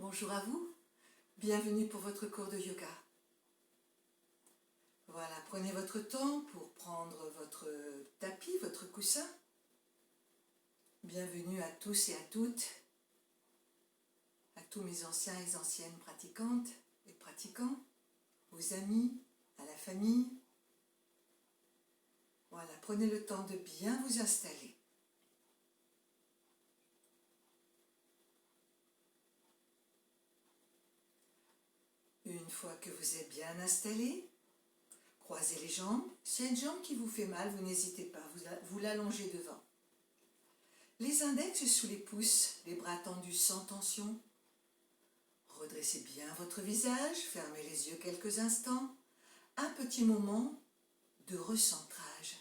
Bonjour à vous, bienvenue pour votre cours de yoga. Voilà, prenez votre temps pour prendre votre tapis, votre coussin. Bienvenue à tous et à toutes, à tous mes anciens et anciennes pratiquantes et pratiquants, aux amis, à la famille. Voilà, prenez le temps de bien vous installer. Une fois que vous êtes bien installé, croisez les jambes. S'il y a une jambe qui vous fait mal, vous n'hésitez pas, vous l'allongez devant. Les index sous les pouces, les bras tendus sans tension. Redressez bien votre visage, fermez les yeux quelques instants. Un petit moment de recentrage.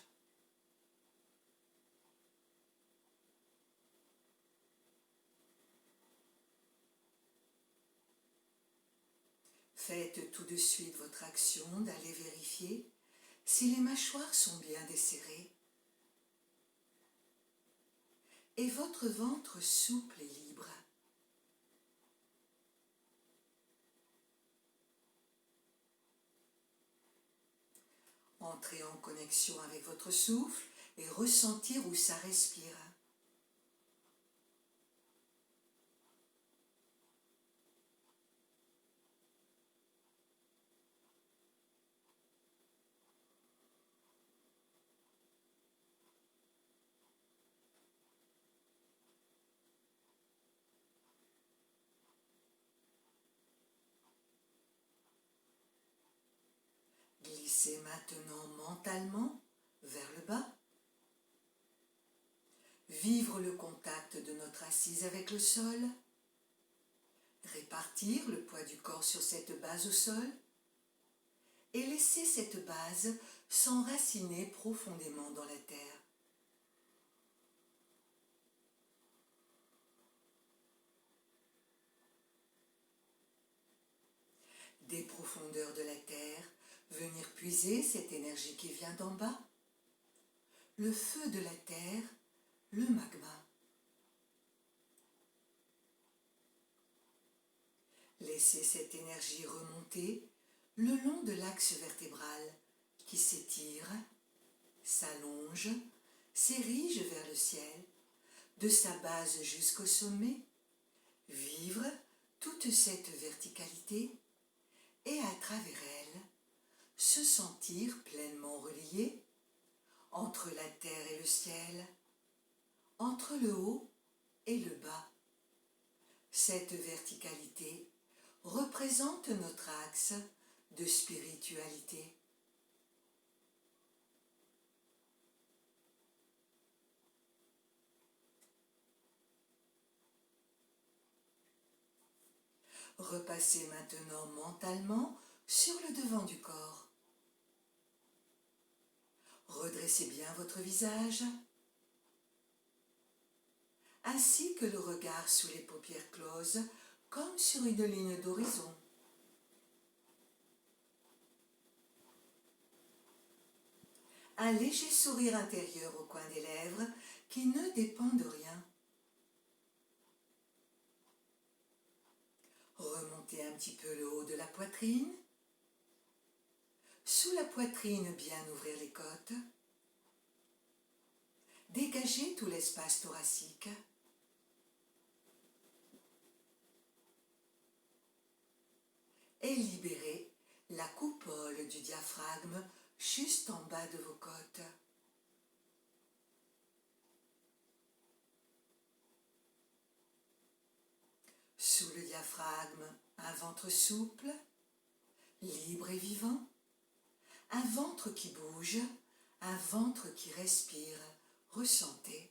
Faites tout de suite votre action d'aller vérifier si les mâchoires sont bien desserrées et votre ventre souple et libre. Entrez en connexion avec votre souffle et ressentir où ça respire. Glissez maintenant mentalement vers le bas. Vivre le contact de notre assise avec le sol. Répartir le poids du corps sur cette base au sol. Et laisser cette base s'enraciner profondément dans la terre. Des profondeurs de la terre, venir puiser cette énergie qui vient d'en bas. Le feu de la terre, le magma. Laissez cette énergie remonter le long de l'axe vertébral qui s'étire, s'allonge, s'érige vers le ciel, de sa base jusqu'au sommet, vivre toute cette verticalité et à travers elle, se sentir pleinement relié entre la terre et le ciel, entre le haut et le bas. Cette verticalité représente notre axe de spiritualité. Repassez maintenant mentalement sur le devant du corps. Redressez bien votre visage, ainsi que le regard sous les paupières closes, comme sur une ligne d'horizon. Un léger sourire intérieur au coin des lèvres qui ne dépend de rien. Remontez un petit peu le haut de la poitrine. Sous la poitrine, bien ouvrir les côtes. Dégagez tout l'espace thoracique. Et libérez la coupole du diaphragme juste en bas de vos côtes. Sous le diaphragme, un ventre souple, libre et vivant, un ventre qui bouge, un ventre qui respire, ressentez.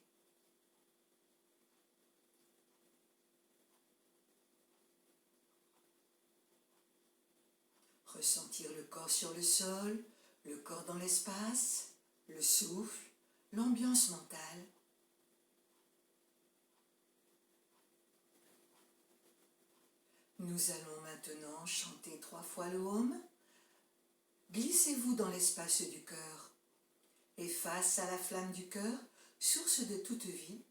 Ressentir le corps sur le sol, le corps dans l'espace, le souffle, l'ambiance mentale. Nous allons maintenant chanter 3 fois le Om. Glissez-vous dans l'espace du cœur. Et face à la flamme du cœur, source de toute vie,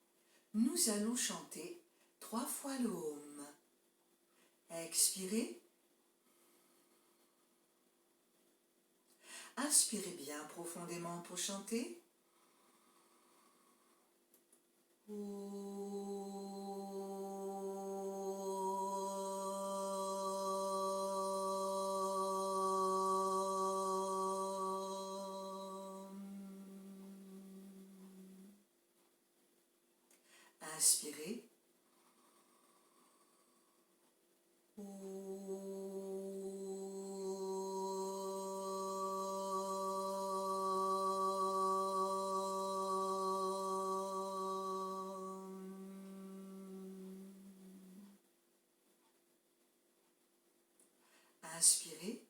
nous allons chanter 3 fois le Om. Expirez. Inspirez bien profondément pour chanter. Inspirez. Inspirez.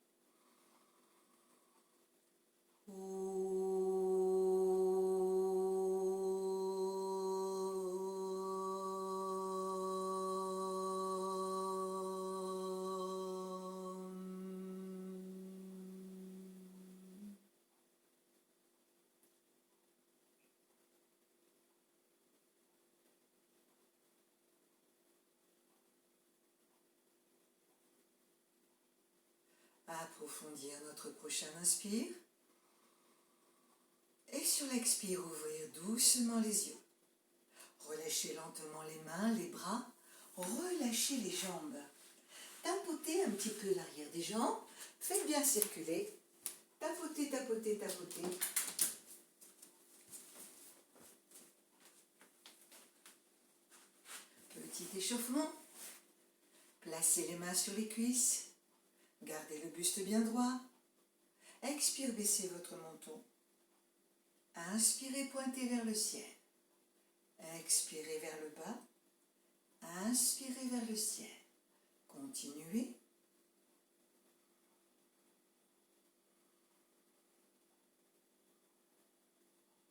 Approfondir notre prochain inspire. Et sur l'expire, ouvrir doucement les yeux. Relâchez lentement les mains, les bras. Relâchez les jambes. Tapotez un petit peu l'arrière des jambes. Faites bien circuler. Tapotez, tapotez, tapotez. Petit échauffement. Placez les mains sur les cuisses. Gardez le buste bien droit. Expire, baissez votre menton. Inspirez, pointez vers le ciel. Expirez vers le bas. Inspirez vers le ciel. Continuez.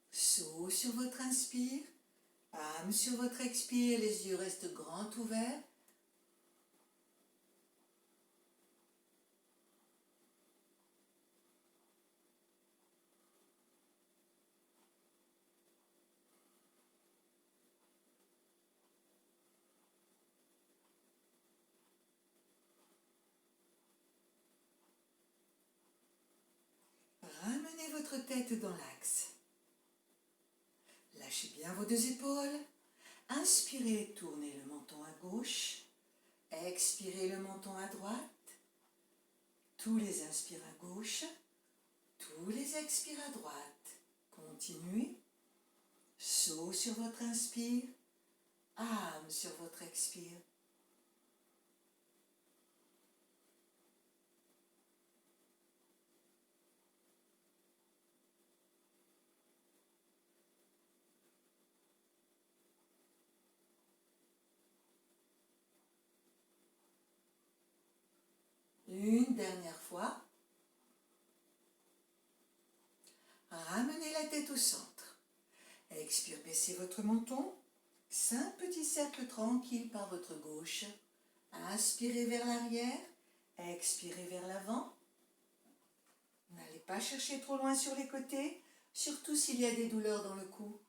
Saut sur votre inspire. Âme sur votre expire. Les yeux restent grands ouverts. Ramenez votre tête dans l'axe. Lâchez bien vos deux épaules. Inspirez, tournez le menton à gauche. Expirez le menton à droite. Tous les inspires à gauche. Tous les expires à droite. Continuez. Saut sur votre inspire. Âme sur votre expire. Une dernière fois. Ramenez la tête au centre. Expire, baissez votre menton. 5 petits cercles tranquilles par votre gauche. Inspirez vers l'arrière. Expirez vers l'avant. N'allez pas chercher trop loin sur les côtés, surtout s'il y a des douleurs dans le cou.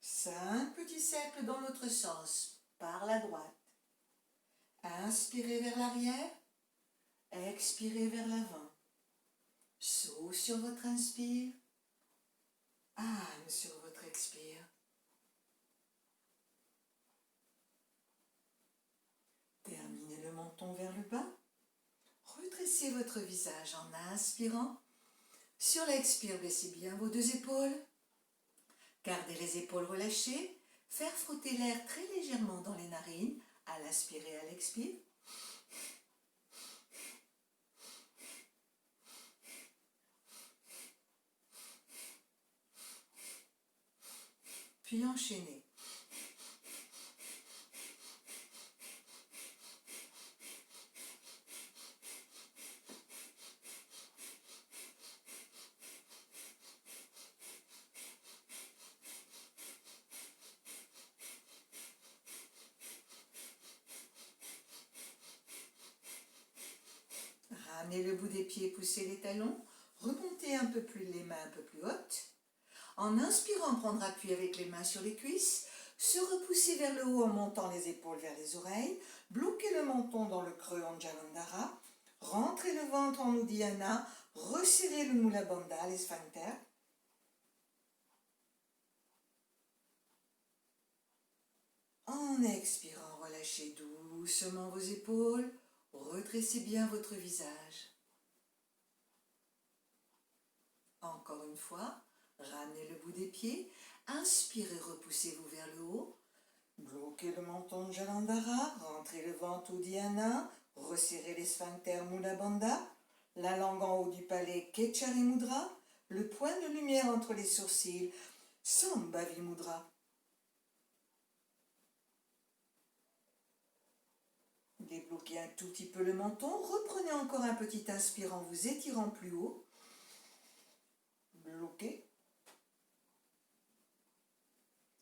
Cinq petits cercles dans l'autre sens, par la droite. Inspirez vers l'arrière, expirez vers l'avant. Saut sur votre inspire, âme sur votre expire. Terminez le menton vers le bas. Redressez votre visage en inspirant. Sur l'expire, baissez bien vos deux épaules. Gardez les épaules relâchées. Faire frotter l'air très légèrement dans les narines à l'inspire et à l'expire. Puis enchaînez. Ramenez le bout des pieds, poussez les talons. Remontez un peu plus les mains un peu plus hautes. En inspirant, prendre appui avec les mains sur les cuisses. Se repousser vers le haut en montant les épaules vers les oreilles. Bloquez le menton dans le creux en Jalandhara. Rentrez le ventre en Uddiyana. Resserrez le Mula Bandha, les sphincters. En expirant, relâchez doucement vos épaules. Redressez bien votre visage. Encore une fois, ramenez le bout des pieds. Inspirez, repoussez-vous vers le haut. Bloquez le menton de Jalandhara. Rentrez le ventre Uddiyana. Resserrez les sphincters Mula Bandha. La langue en haut du palais Kechari Mudra. Le point de lumière entre les sourcils Sambhavi Mudra. Débloquez un tout petit peu le menton. Reprenez encore un petit inspire en vous étirant plus haut. Bloquez.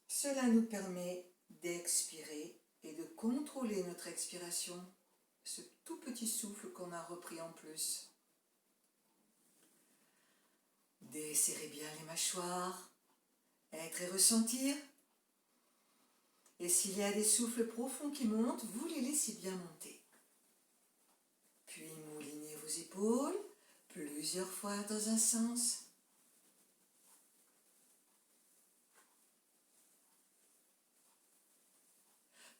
Cela nous permet d'expirer et de contrôler notre expiration, ce tout petit souffle qu'on a repris en plus. Desserrez bien les mâchoires, être et ressentir. Et s'il y a des souffles profonds qui montent, vous les laissez bien monter. Puis moulinez vos épaules plusieurs fois dans un sens.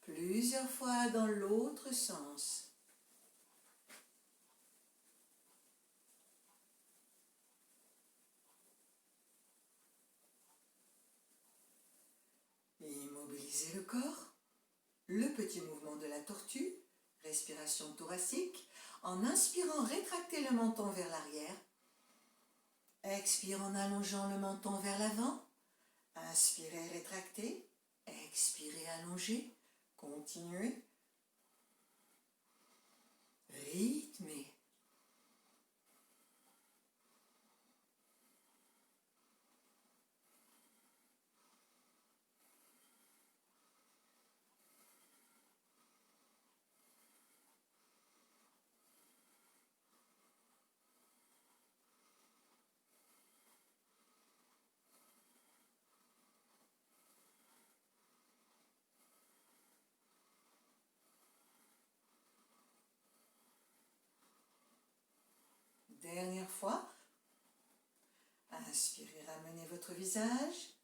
Plusieurs fois dans l'autre sens. Immobilisez le corps. Le petit mouvement de la tortue, respiration thoracique. En inspirant, rétractez le menton vers l'arrière. Expire en allongeant le menton vers l'avant. Inspirez, rétractez. Expirez, allongez. Continuez. Rythmez. Dernière fois. Inspirez, ramenez votre visage.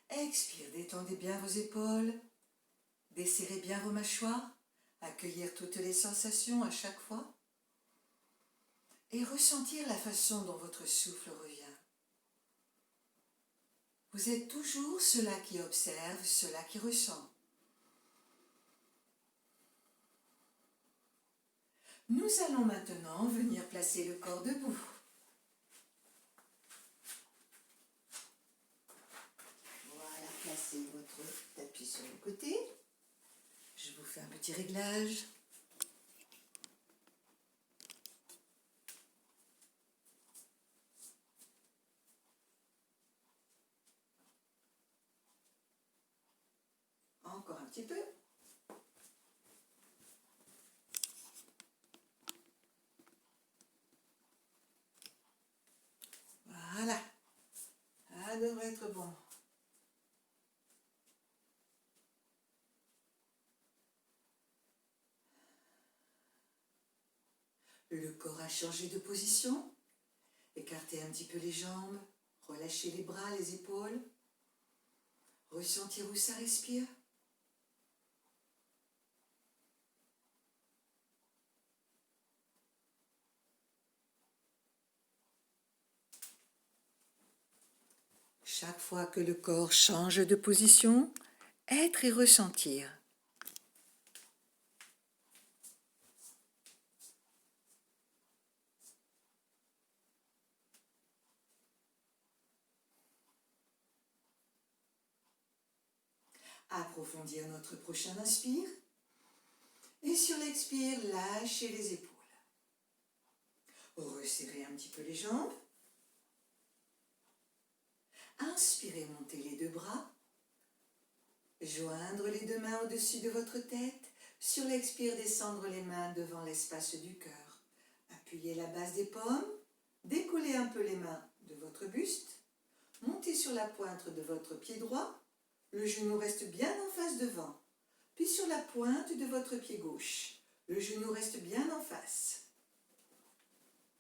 Expire, détendez bien vos épaules. Desserrez bien vos mâchoires. Accueillir toutes les sensations à chaque fois. Et ressentir la façon dont votre souffle revient. Vous êtes toujours cela qui observe, cela qui ressent. Nous allons maintenant venir placer le corps debout. Voilà, placez votre tapis sur le côté. Je vous fais un petit réglage. Encore un petit peu. Voilà. Ça devrait être bon. Le corps a changé de position. Écartez un petit peu les jambes. Relâchez les bras, les épaules. Ressentir où ça respire. Chaque fois que le corps change de position, être et ressentir. Approfondir notre prochain inspire. Et sur l'expire, lâchez les épaules. Resserrez un petit peu les jambes. Inspirez, montez les deux bras. Joindre les deux mains au-dessus de votre tête. Sur l'expire, descendre les mains devant l'espace du cœur. Appuyez la base des paumes, décollez un peu les mains de votre buste, montez sur la pointe de votre pied droit, le genou reste bien en face devant, puis sur la pointe de votre pied gauche, le genou reste bien en face.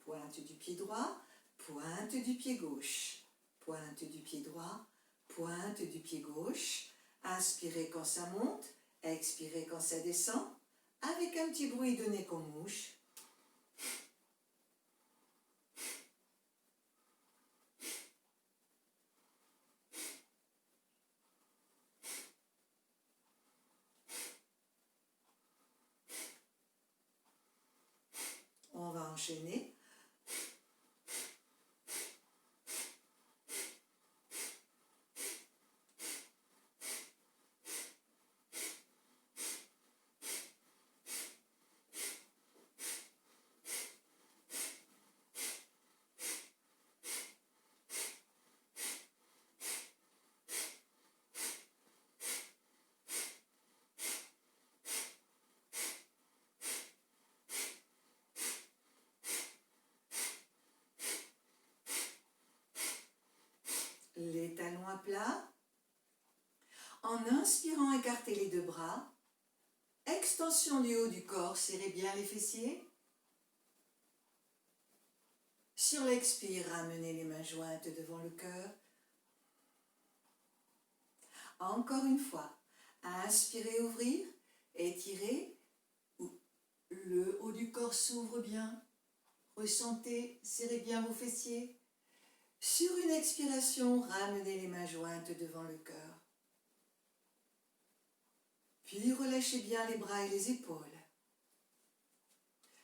Pointe du pied droit, pointe du pied gauche, pointe du pied droit, pointe du pied gauche. Inspirez quand ça monte, expirez quand ça descend, avec un petit bruit de nez qu'on mouche. On va enchaîner. Les talons à plat. En inspirant, écartez les deux bras. Extension du haut du corps, serrez bien les fessiers. Sur l'expire, ramenez les mains jointes devant le cœur. Encore une fois, inspirez, ouvrir, étirez. Le haut du corps s'ouvre bien. Ressentez, serrez bien vos fessiers. Sur une expiration, ramenez les mains jointes devant le cœur. Puis relâchez bien les bras et les épaules.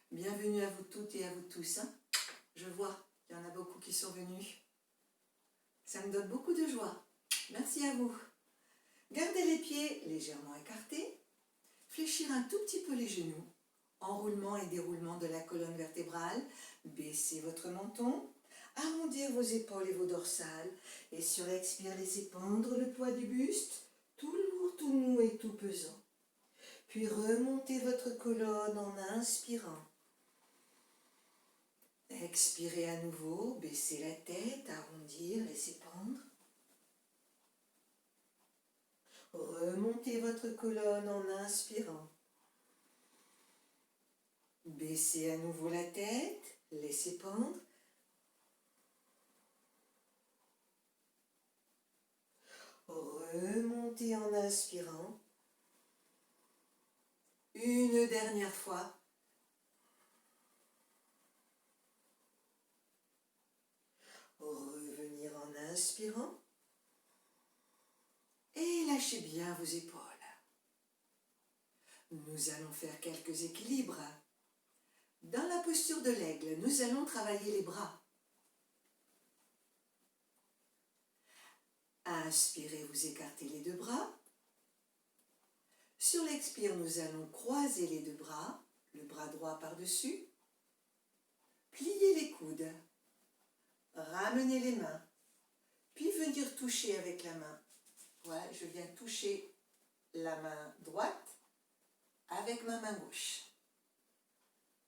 Bienvenue à vous toutes et à vous tous. Je vois, il y en a beaucoup qui sont venus. Ça me donne beaucoup de joie. Merci à vous. Gardez les pieds légèrement écartés. Fléchir un tout petit peu les genoux. Enroulement et déroulement de la colonne vertébrale. Baissez votre menton. Arrondir vos épaules et vos dorsales. Et sur l'expire, laissez pendre le poids du buste. Tout lourd, tout mou et tout pesant. Puis remontez votre colonne en inspirant. Expirez à nouveau, baissez la tête, arrondir, laissez pendre. Remontez votre colonne en inspirant. Baissez à nouveau la tête, laissez pendre. Remontez en inspirant. Une dernière fois. Revenir en inspirant. Et lâchez bien vos épaules. Nous allons faire quelques équilibres. Dans la posture de l'aigle, nous allons travailler les bras. Inspirez, vous écartez les deux bras. Sur l'expire, nous allons croiser les deux bras, le bras droit par-dessus. Pliez les coudes. Ramenez les mains. Puis venir toucher avec la main. Voilà, je viens toucher la main droite avec ma main gauche.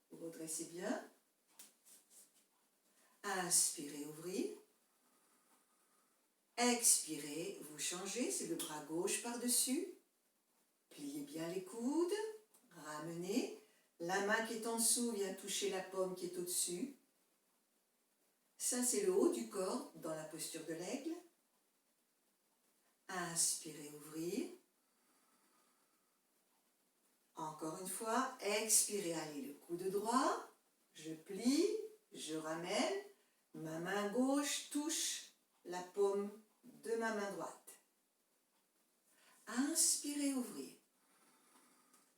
Vous redressez bien. Inspirez, ouvrir. Expirez, vous changez, c'est le bras gauche par-dessus. Pliez bien les coudes, ramenez. La main qui est en dessous vient toucher la paume qui est au-dessus. Ça, c'est le haut du corps dans la posture de l'aigle. Inspirez, ouvrir. Encore une fois, expirez, allez, le coude droit. Je plie, je ramène. Ma main gauche touche la paume de ma main droite. Inspirez, ouvrir.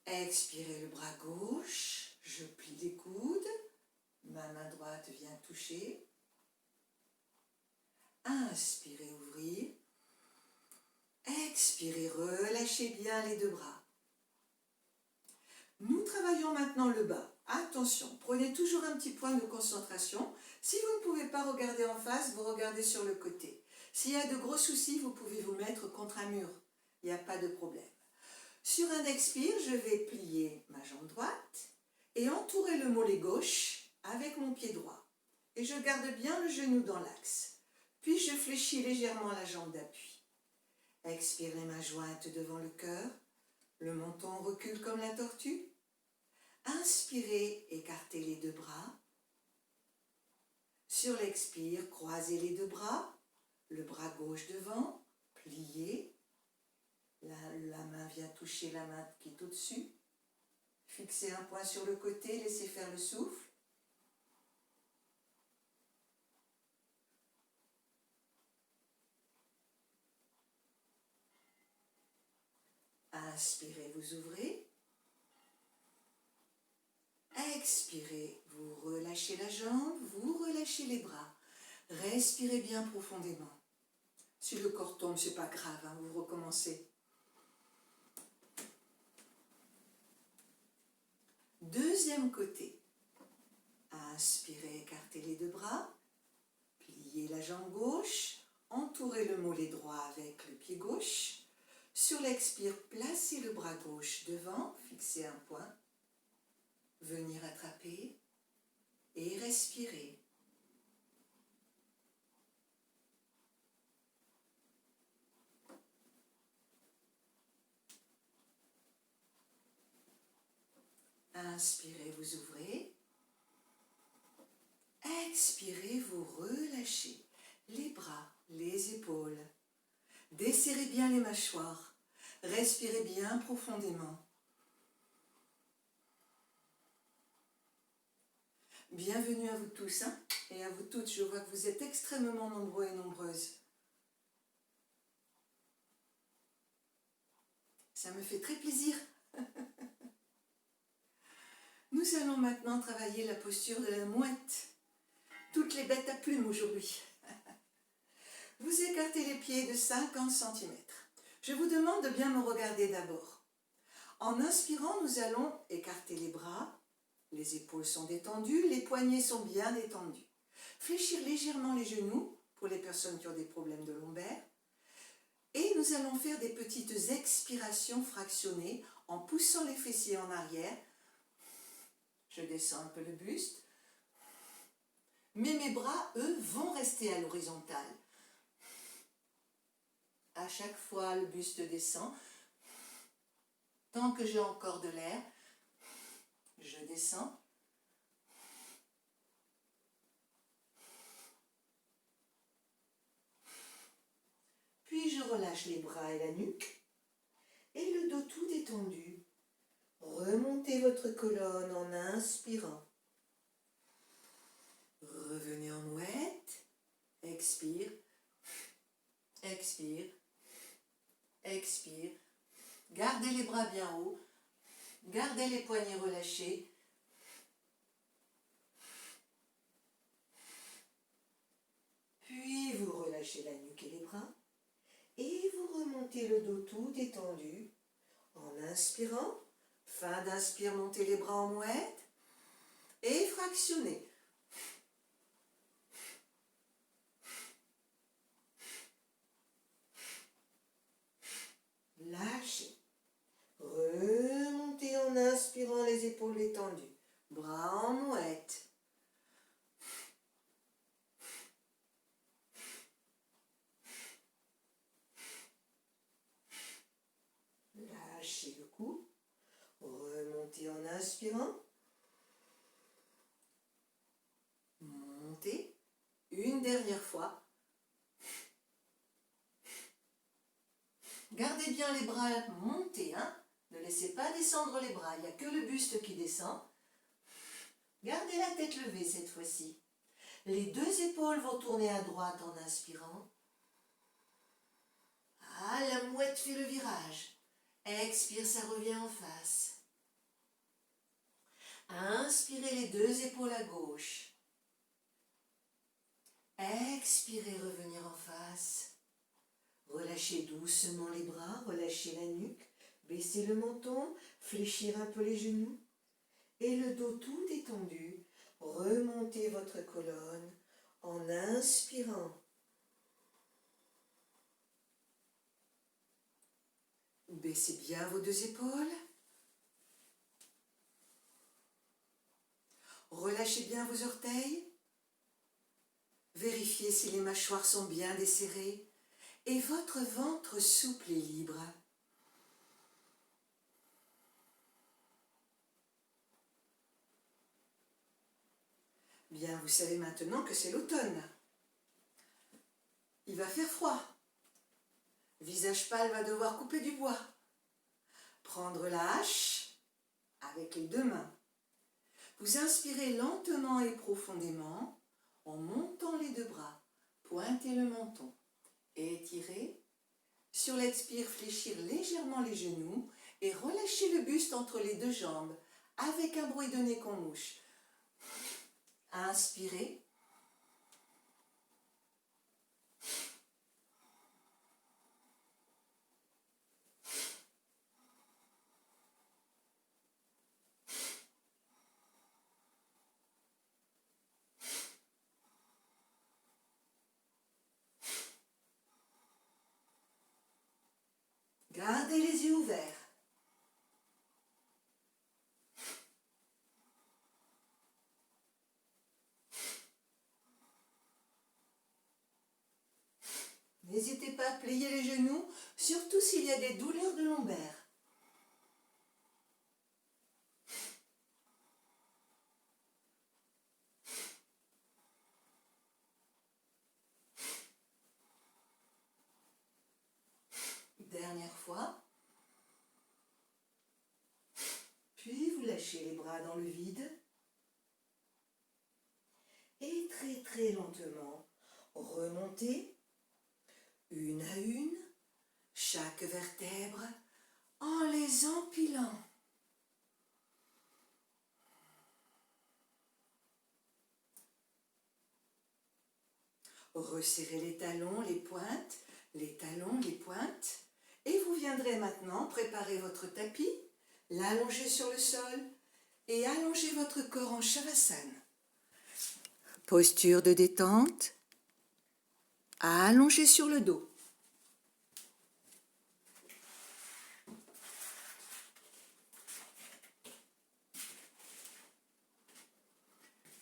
Expirez le bras gauche. Je plie les coudes. Ma main droite vient toucher. Inspirez, ouvrir. Expirez, relâchez bien les deux bras. Nous travaillons maintenant le bas. Attention, prenez toujours un petit point de concentration. Si vous ne pouvez pas regarder en face, vous regardez sur le côté. S'il y a de gros soucis, vous pouvez vous mettre contre un mur. Il n'y a pas de problème. Sur un expire, je vais plier ma jambe droite et entourer le mollet gauche avec mon pied droit et je garde bien le genou dans l'axe. Puis je fléchis légèrement la jambe d'appui. Expire les mains jointes devant le cœur. Le menton recule comme la tortue. Inspirez, écartez les deux bras. Sur l'expire, croisez les deux bras. Le bras gauche devant, pliez. La main vient toucher la main qui est au-dessus. Fixez un point sur le côté, laissez faire le souffle. Inspirez, vous ouvrez. Expirez, vous relâchez la jambe, vous relâchez les bras. Respirez bien profondément. Si le corps tombe, c'est pas grave, hein, vous recommencez. Deuxième côté. Inspirez, écartez les deux bras. Pliez la jambe gauche. Entourez le mollet droit avec le pied gauche. Sur l'expire, placez le bras gauche devant, fixez un point. Venir attraper et respirer. Inspirez, vous ouvrez. Expirez, vous relâchez les bras, les épaules. Desserrez bien les mâchoires. Respirez bien profondément. Bienvenue à vous tous et à vous toutes. Je vois que vous êtes extrêmement nombreux et nombreuses. Ça me fait très plaisir. Nous allons maintenant travailler la posture de la mouette. Toutes les bêtes à plumes aujourd'hui. Vous écartez les pieds de 50 cm. Je vous demande de bien me regarder d'abord. En inspirant, nous allons écarter les bras. Les épaules sont détendues, les poignets sont bien détendus. Fléchir légèrement les genoux pour les personnes qui ont des problèmes de lombaire. Et nous allons faire des petites expirations fractionnées en poussant les fessiers en arrière. Je descends un peu le buste. Mais mes bras, eux, vont rester à l'horizontale. À chaque fois, le buste descend. Tant que j'ai encore de l'air, je descends. Puis je relâche les bras et la nuque. Et le dos tout détendu. Remontez votre colonne en inspirant. Revenez en mouette. Expire. Expire. Expire. Gardez les bras bien hauts. Gardez les poignets relâchés. Puis vous relâchez la nuque et les bras. Et vous remontez le dos tout détendu en inspirant. Fin d'inspire, montez les bras en mouette. Et fractionnez. Lâchez. Remontez en inspirant les épaules détendues. Bras en mouette. Lâchez le cou. Remontez en inspirant. Montez. Une dernière fois. Gardez bien les bras montés, Ne laissez pas descendre les bras, il n'y a que le buste qui descend. Gardez la tête levée cette fois-ci. Les deux épaules vont tourner à droite en inspirant. Ah, la mouette fait le virage. Expire, ça revient en face. Inspirez les deux épaules à gauche. Expirez, revenir en face. Relâchez doucement les bras, relâchez la nuque, baissez le menton, fléchir un peu les genoux. Et le dos tout détendu, remontez votre colonne en inspirant. Baissez bien vos deux épaules. Relâchez bien vos orteils. Vérifiez si les mâchoires sont bien desserrées et votre ventre souple et libre. Bien, vous savez maintenant que c'est l'automne. Il va faire froid. Visage pâle va devoir couper du bois. Prendre la hache avec les deux mains. Vous inspirez lentement et profondément en montant les deux bras. Pointez le menton. Étirez. Sur l'expire, fléchir légèrement les genoux et relâchez le buste entre les deux jambes avec un bruit de nez qu'on mouche. Inspirez. Gardez les yeux ouverts. N'hésitez pas à plier les genoux, surtout s'il y a des douleurs de lombaire. Dernière fois. Puis vous lâchez les bras dans le vide. Et très très lentement, remontez, une à une, chaque vertèbre, en les empilant. Resserrez les talons, les pointes, les talons, les pointes. Et vous viendrez maintenant préparer votre tapis, l'allonger sur le sol et allonger votre corps en Shavasana. Posture de détente, allongé sur le dos.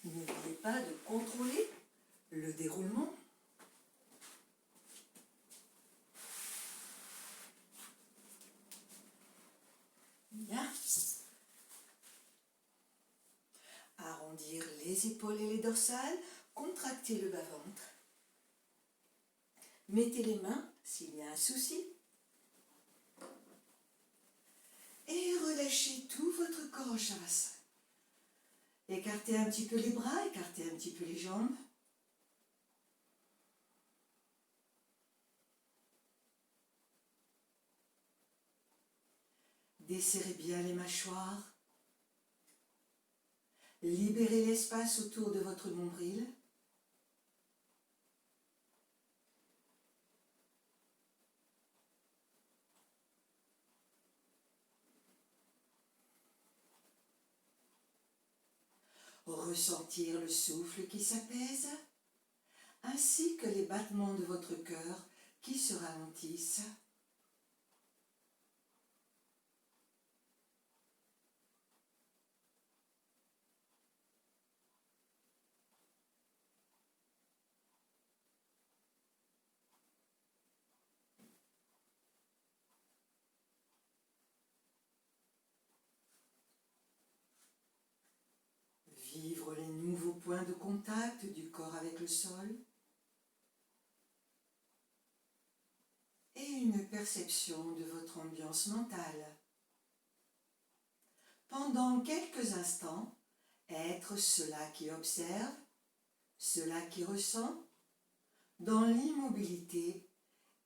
N'oubliez pas de contrôler le déroulement. Bien. Arrondir les épaules et les dorsales, contracter le bas-ventre. Mettez les mains s'il y a un souci. Et relâchez tout votre corps en Shavasana. Écartez un petit peu les bras, écartez un petit peu les jambes. Desserrez bien les mâchoires. Libérez l'espace autour de votre nombril. Ressentir le souffle qui s'apaise, ainsi que les battements de votre cœur qui se ralentissent. Vivre les nouveaux points de contact du corps avec le sol et une perception de votre ambiance mentale. Pendant quelques instants, être cela qui observe, cela qui ressent, dans l'immobilité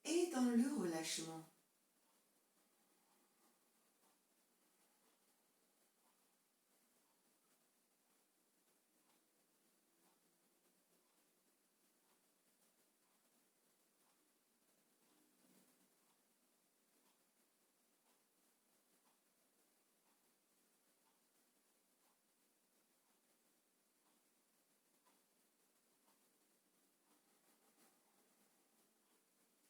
et dans le relâchement.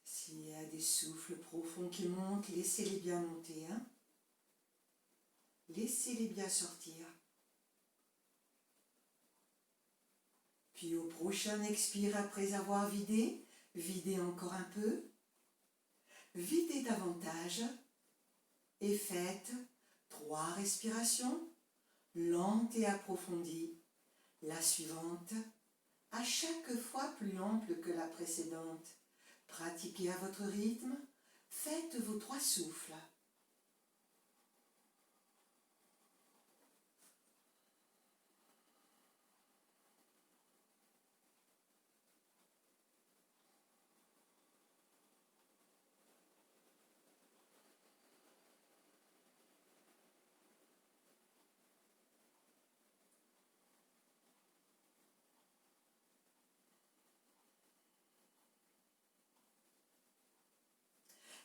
S'il y a des souffles profonds qui montent, laissez-les bien monter. Laissez-les bien sortir. Puis au prochain expire, après avoir vidé, videz encore un peu. Videz davantage et faites 3 respirations lentes et approfondies. La suivante, à chaque fois plus ample que la précédente. Pratiquez à votre rythme, faites vos 3 souffles.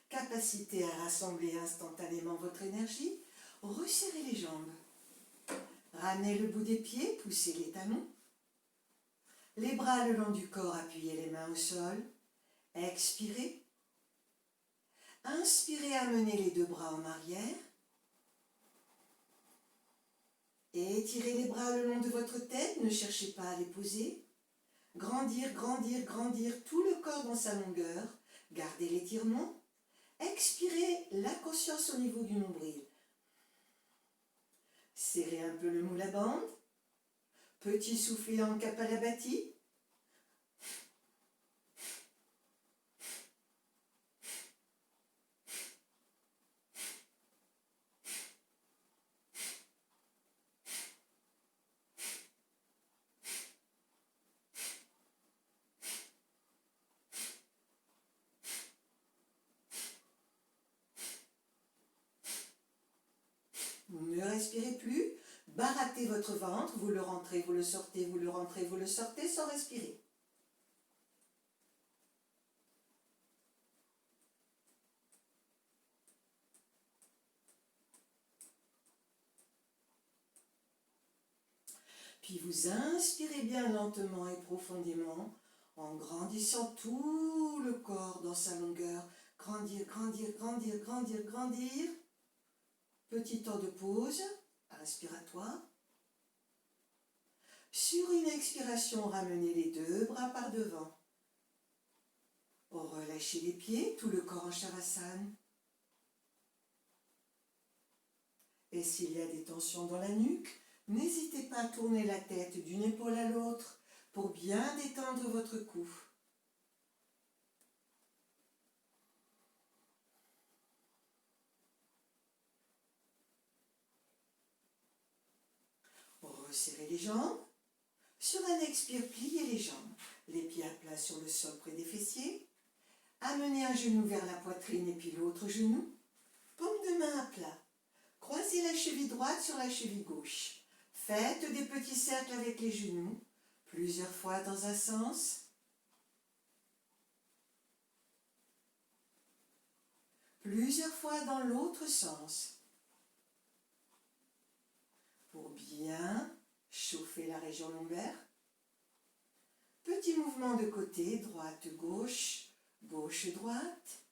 Capacité à rassembler instantanément votre énergie, resserrez les jambes. Ramenez le bout des pieds, poussez les talons. Les bras le long du corps, appuyez les mains au sol. Expirez. Inspirez, amenez les 2 bras en arrière. Étirez les bras le long de votre tête, ne cherchez pas à les poser. Grandir, grandir, grandir tout le corps dans sa longueur. Gardez l'étirement. Expirez la conscience au niveau du nombril. Serrez un peu le moule à bande. Petit soufflet en Kapalabhati. Ne respirez plus. Barattez votre ventre, vous le rentrez, vous le sortez, vous le rentrez, vous le sortez sans respirer. Puis vous inspirez bien lentement et profondément en grandissant tout le corps dans sa longueur. Grandir, grandir, grandir, grandir, grandir. Petit temps de pause respiratoire. Sur une expiration, ramenez les 2 bras par devant. Relâchez les pieds, tout le corps en Shavasana. Et s'il y a des tensions dans la nuque, n'hésitez pas à tourner la tête d'une épaule à l'autre pour bien détendre votre cou. Resserrez les jambes. Sur un expire, pliez les jambes. Les pieds à plat sur le sol près des fessiers. Amenez un genou vers la poitrine et puis l'autre genou. Paume de main à plat. Croisez la cheville droite sur la cheville gauche. Faites des petits cercles avec les genoux, plusieurs fois dans un sens. Plusieurs fois dans l'autre sens. Pour bien chauffer la région lombaire. Petit mouvement de côté, droite-gauche, gauche-droite.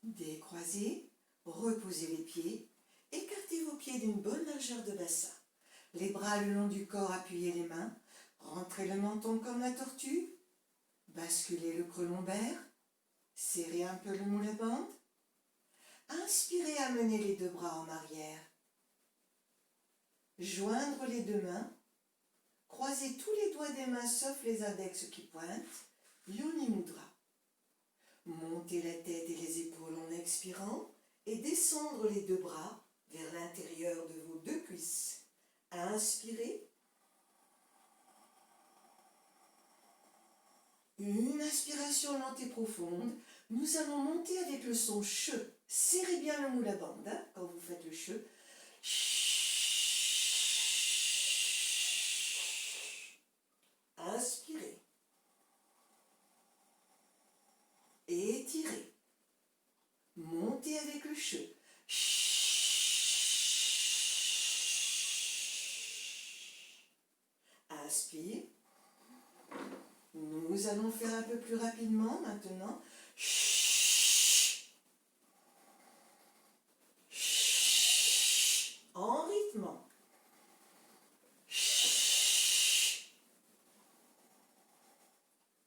Décroisez, reposez les pieds, écartez vos pieds d'une bonne largeur de bassin. Les bras le long du corps, appuyez les mains, rentrez le menton comme la tortue, basculez le creux lombaire, serrez un peu le moule à bande. Inspirez, amenez les 2 bras en arrière. Joindre les 2 mains, croisez tous les doigts des mains sauf les index qui pointent, Yoni Mudra. Montez la tête et les épaules en expirant et descendre les 2 bras vers l'intérieur de vos 2 cuisses. Inspirez. Une inspiration lente et profonde. Nous allons monter avec le son che. Serrez bien le moule à bande quand vous faites le che. Inspirez. Étirez. Montez avec le che. Inspire. Nous allons faire un peu plus rapidement maintenant. lentement. Chut.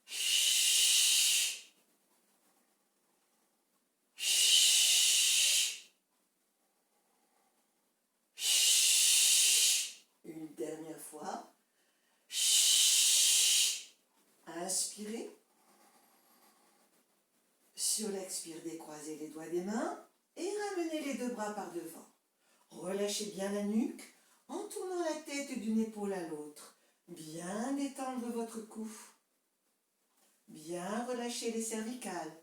Chut. Chut. Chut. Une dernière fois. Chut. Inspirez. Sur l'expire, décroisez les doigts des mains et ramenez les deux bras par devant. Relâchez bien la nuque en tournant la tête d'une épaule à l'autre. Bien détendre votre cou. Bien relâcher les cervicales.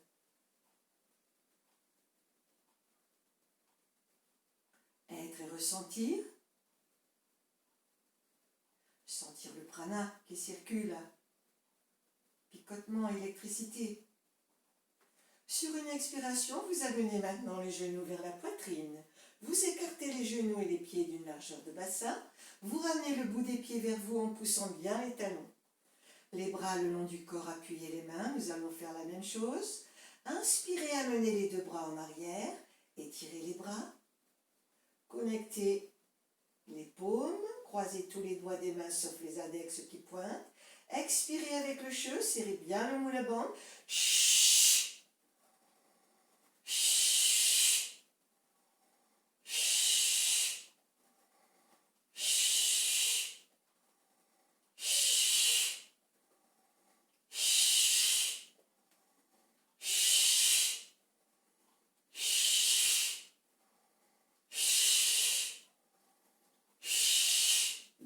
Être et ressentir. Sentir le prana qui circule. Picotement, électricité. Sur une expiration, vous amenez maintenant les genoux vers la poitrine. Vous écartez les genoux et les pieds d'une largeur de bassin. Vous ramenez le bout des pieds vers vous en poussant bien les talons. Les bras le long du corps, appuyez les mains. Nous allons faire la même chose. Inspirez, amenez les deux bras en arrière. Étirez les bras. Connectez les paumes. Croisez tous les doigts des mains sauf les index qui pointent. Expirez avec le cheveu. Serrez bien le moule à bande.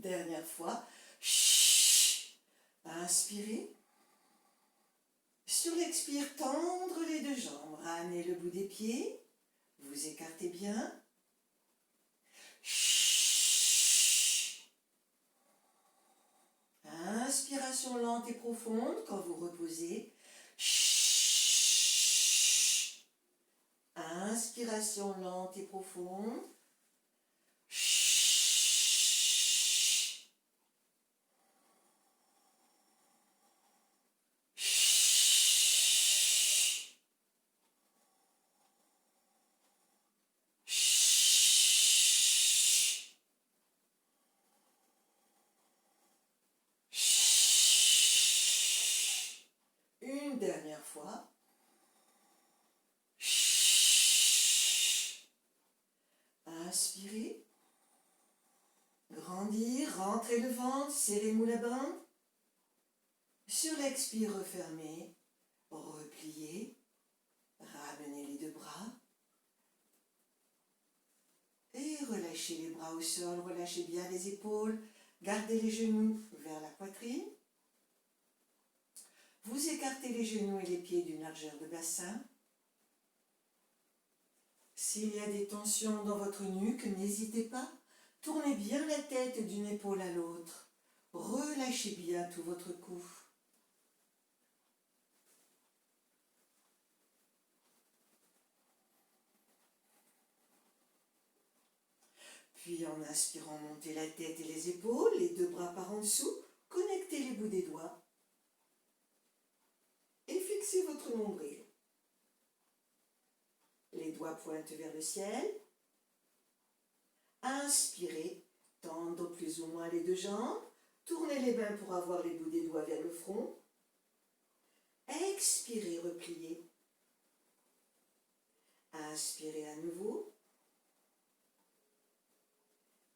Dernière fois. Inspirez. Sur l'expire, tendre les deux jambes. Ramenez le bout des pieds. Vous écartez bien. Inspiration lente et profonde quand vous reposez. Inspiration lente et profonde. Une dernière fois. Inspirez. Grandir, rentrez le ventre, serrez moule à bande. Sur l'expire, refermez, repliez, ramenez les deux bras. Et relâchez les bras au sol, relâchez bien les épaules, gardez les genoux vers la poitrine. Vous écartez les genoux et les pieds d'une largeur de bassin. S'il y a des tensions dans votre nuque, n'hésitez pas. Tournez bien la tête d'une épaule à l'autre. Relâchez bien tout votre cou. Puis en inspirant, montez la tête et les épaules, les deux bras par en dessous, connectez les bouts des doigts. Et fixez votre nombril. Les doigts pointent vers le ciel. Inspirez, tendre plus ou moins les deux jambes. Tournez les mains pour avoir les bouts des doigts vers le front. Expirez, repliez. Inspirez à nouveau.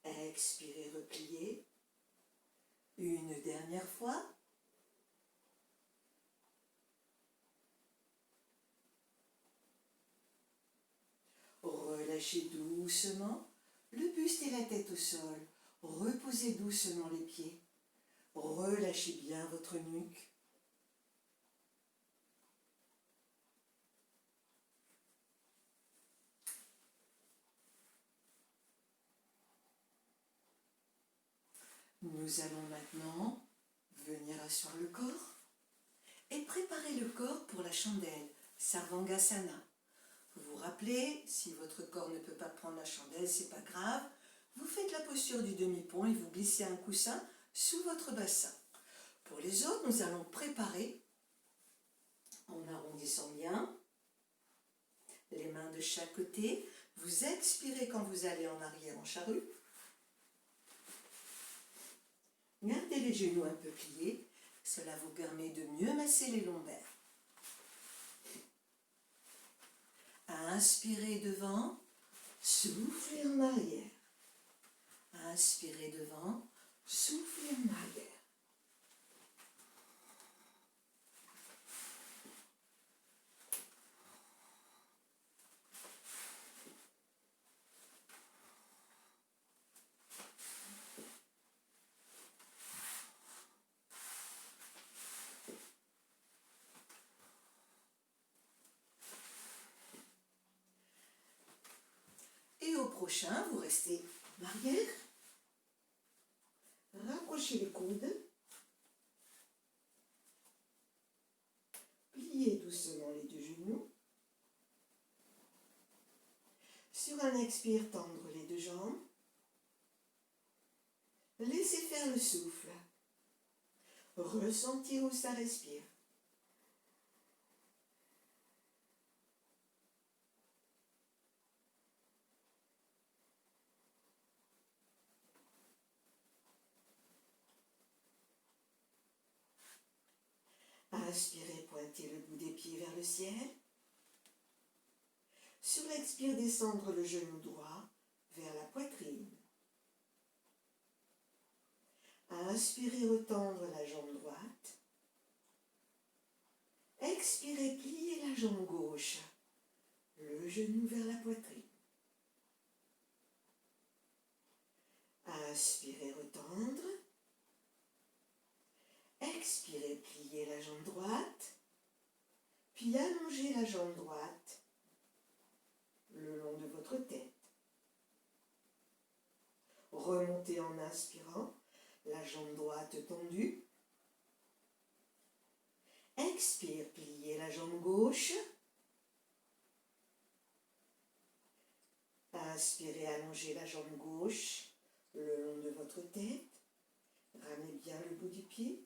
Expirez, repliez. Une dernière fois. Relâchez doucement le buste et la tête au sol. Reposez doucement les pieds. Relâchez bien votre nuque. Nous allons maintenant venir asseoir le corps et préparer le corps pour la chandelle, Sarvangasana. Vous vous rappelez, si votre corps ne peut pas prendre la chandelle, c'est pas grave. Vous faites la posture du demi-pont et vous glissez un coussin sous votre bassin. Pour les autres, nous allons préparer en arrondissant bien les mains de chaque côté. Vous expirez quand vous allez en arrière en charrue. Gardez les genoux un peu pliés, cela vous permet de mieux masser les lombaires. Inspirez devant, soufflez en arrière. Inspirez devant, soufflez en arrière. Et au prochain, vous restez en arrière. Rapprochez les coudes. Pliez doucement les deux genoux. Sur un expire, tendre les deux jambes. Laissez faire le souffle. Ressentir où ça respire. Inspirez, pointez le bout des pieds vers le ciel. Sur l'expire, descendre le genou droit vers la poitrine. Inspirez, retendre la jambe droite. Expirez, pliez la jambe gauche, le genou vers la poitrine. Inspirez, retendre. Expirez, pliez la jambe droite, puis allongez la jambe droite le long de votre tête. Remontez en inspirant, la jambe droite tendue. Expire, pliez la jambe gauche. Inspirez, allongez la jambe gauche le long de votre tête. Ramenez bien le bout du pied.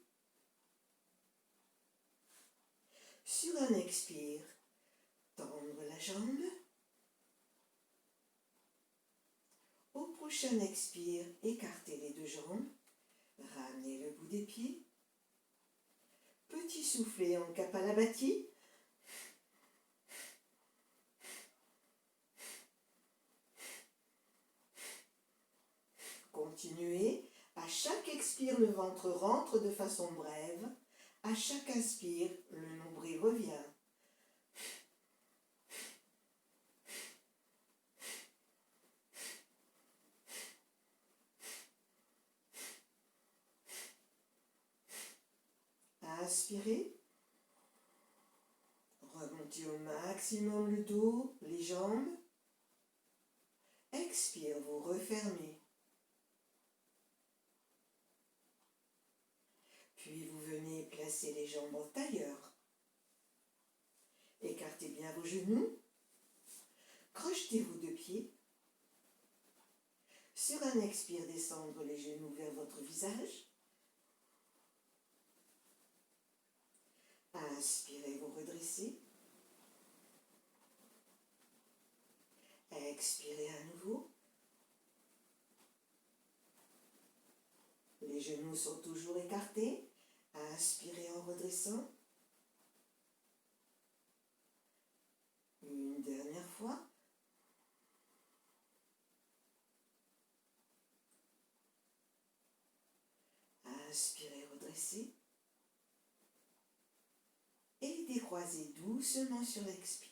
Sur un expire, tendre la jambe. Au prochain expire, écartez les deux jambes. Ramenez le bout des pieds. Petit soufflet en Kapalabhati. Continuez. À chaque expire, le ventre rentre de façon brève. À chaque inspire, le nombril revient. Inspirez. Remontez au maximum le dos, les jambes. Expire, vous refermez. Puis vous venez placer les jambes en tailleur. Écartez bien vos genoux. Crochetez vos deux pieds. Sur un expire, descendre les genoux vers votre visage. Inspirez, vous redressez. Expirez à nouveau. Les genoux sont toujours écartés. Inspirez en redressant. Une dernière fois. Inspirez, redressez. Et décroisez doucement sur l'expire.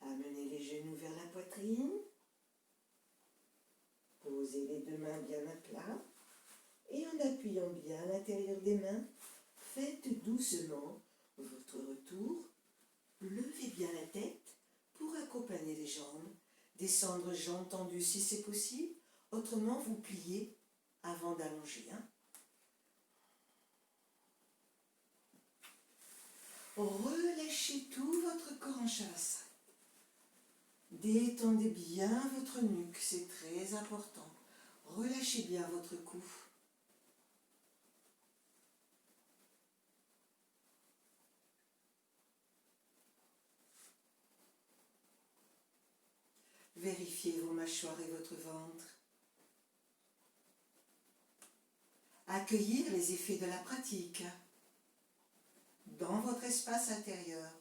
Amenez les genoux vers la poitrine. Posez les deux mains bien à plat. Et en appuyant bien l'intérieur des mains, faites doucement votre retour. Levez bien la tête pour accompagner les jambes. Descendre jambes tendues si c'est possible. Autrement, vous pliez avant d'allonger. Relâchez tout votre corps en Shavasana. Détendez bien votre nuque, c'est très important. Relâchez bien votre cou. Vérifiez vos mâchoires et votre ventre. Accueillir les effets de la pratique dans votre espace intérieur.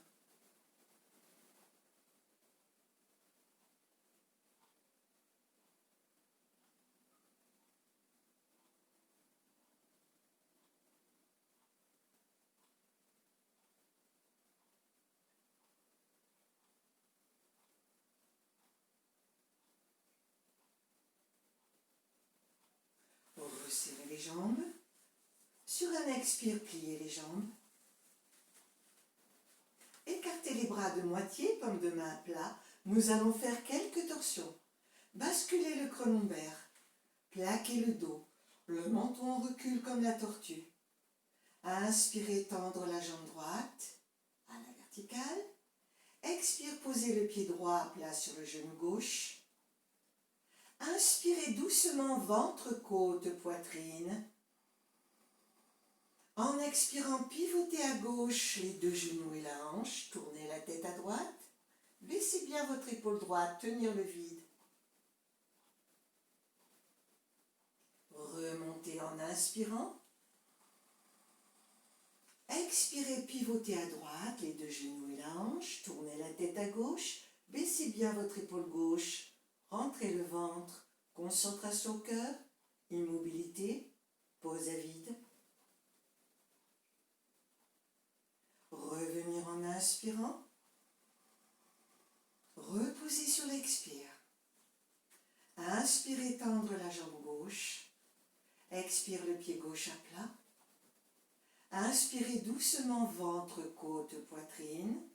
Resserrez les jambes. Sur un expire, pliez les jambes. Écartez les bras de moitié, paume de main à plat. Nous allons faire quelques torsions. Basculez le creux lombaire. Plaquez le dos. Le menton recule comme la tortue. Inspirez, tendre la jambe droite à la verticale. Expire, posez le pied droit à plat sur le genou gauche. Inspirez doucement, ventre, côte, poitrine. En expirant, pivotez à gauche les deux genoux et la hanche. Tournez la tête à droite. Baissez bien votre épaule droite, tenir le vide. Remontez en inspirant. Expirez, pivotez à droite, les deux genoux et la hanche. Tournez la tête à gauche. Baissez bien votre épaule gauche. Rentrez le ventre. Concentration au cœur. Immobilité. Pause à vide. Revenir en inspirant. Reposez sur l'expire. Inspirez, tendre la jambe gauche. Expire le pied gauche à plat. Inspirez doucement, ventre, côte, poitrine.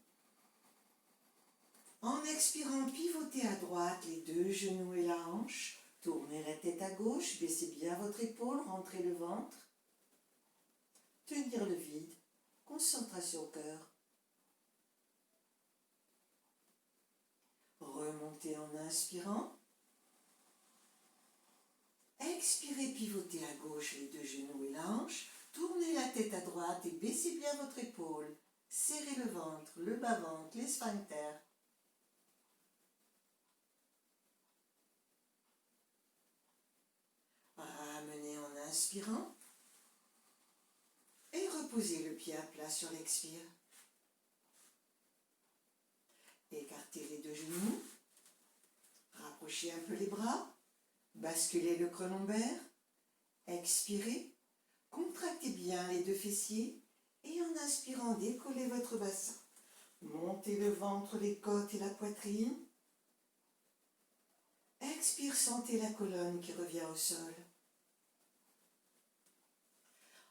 En expirant, pivotez à droite les deux genoux et la hanche. Tournez la tête à gauche, baissez bien votre épaule, rentrez le ventre. Tenir le vide, concentration au cœur. Remontez en inspirant. Expirez, pivotez à gauche les deux genoux et la hanche. Tournez la tête à droite et baissez bien votre épaule. Serrez le ventre, le bas-ventre, les sphincters. Ramenez en inspirant. Et reposez le pied à plat sur l'expire. Écartez les deux genoux. Rapprochez un peu les bras. Basculez le creux lombaire. Expirez. Contractez bien les deux fessiers. Et en inspirant, décollez votre bassin. Montez le ventre, les côtes et la poitrine. Expire, sentez la colonne qui revient au sol.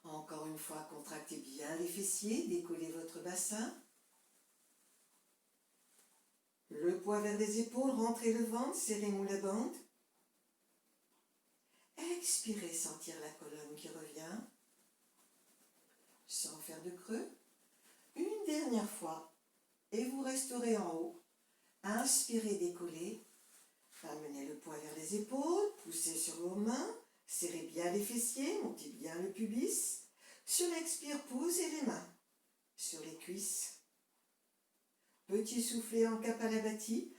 Encore une fois, contractez bien les fessiers, décollez votre bassin. Le poids vers les épaules, rentrez le ventre, serrez-vous la bande. Expirez, sentir la colonne qui revient, sans faire de creux. Une dernière fois, et vous resterez en haut. Inspirez, décollez. Amenez le poids vers les épaules, poussez sur vos mains, serrez bien les fessiers, montez bien le pubis. Sur l'expire, posez les mains sur les cuisses. Petit soufflet en Kapalabhati.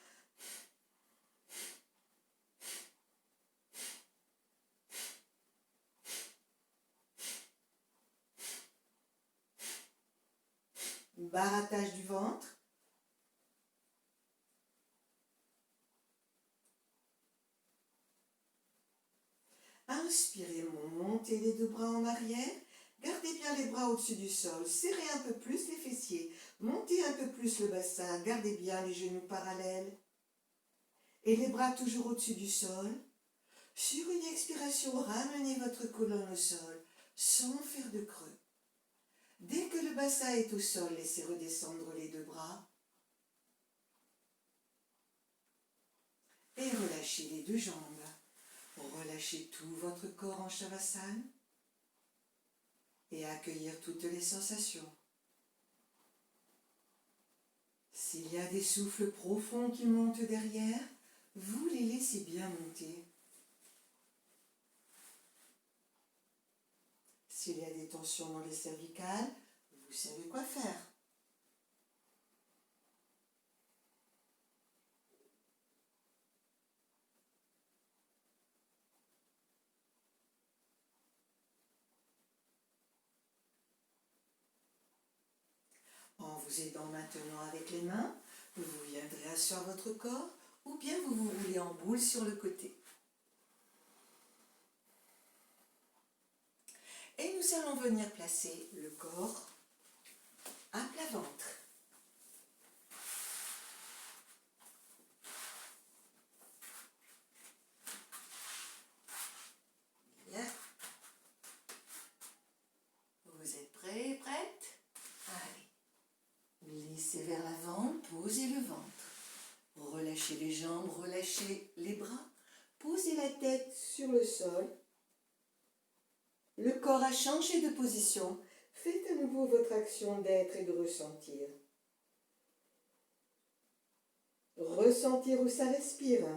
Barattage du ventre. Inspirez, montez les deux bras en arrière. Gardez bien les bras au-dessus du sol. Serrez un peu plus les fessiers. Montez un peu plus le bassin. Gardez bien les genoux parallèles. Et les bras toujours au-dessus du sol. Sur une expiration, ramenez votre colonne au sol, sans faire de creux. Dès que le bassin est au sol, laissez redescendre les deux bras. Et relâchez les deux jambes. Relâchez tout votre corps en Shavasana. Et accueillir toutes les sensations. S'il y a des souffles profonds qui montent derrière, vous les laissez bien monter. S'il y a des tensions dans les cervicales, vous savez quoi faire. vous aidant maintenant avec les mains, vous viendrez asseoir votre corps ou bien vous vous roulez en boule sur le côté. Et nous allons venir placer le corps à plat ventre. Bien. Vous êtes prêts, prêtes? Allez. Glissez vers l'avant, posez le ventre. Relâchez les jambes, relâchez les bras. Posez la tête sur le sol. Le corps a changé de position. Faites à nouveau votre action d'être et de ressentir. Ressentir où ça respire.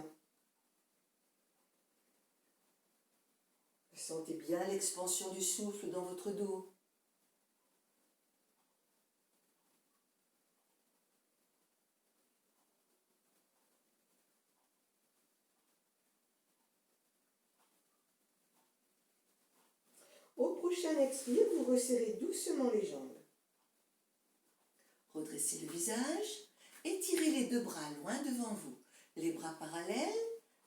Sentez bien l'expansion du souffle dans votre dos. Au prochain expire, vous resserrez doucement les jambes. Redressez le visage, étirez les deux bras loin devant vous. Les bras parallèles,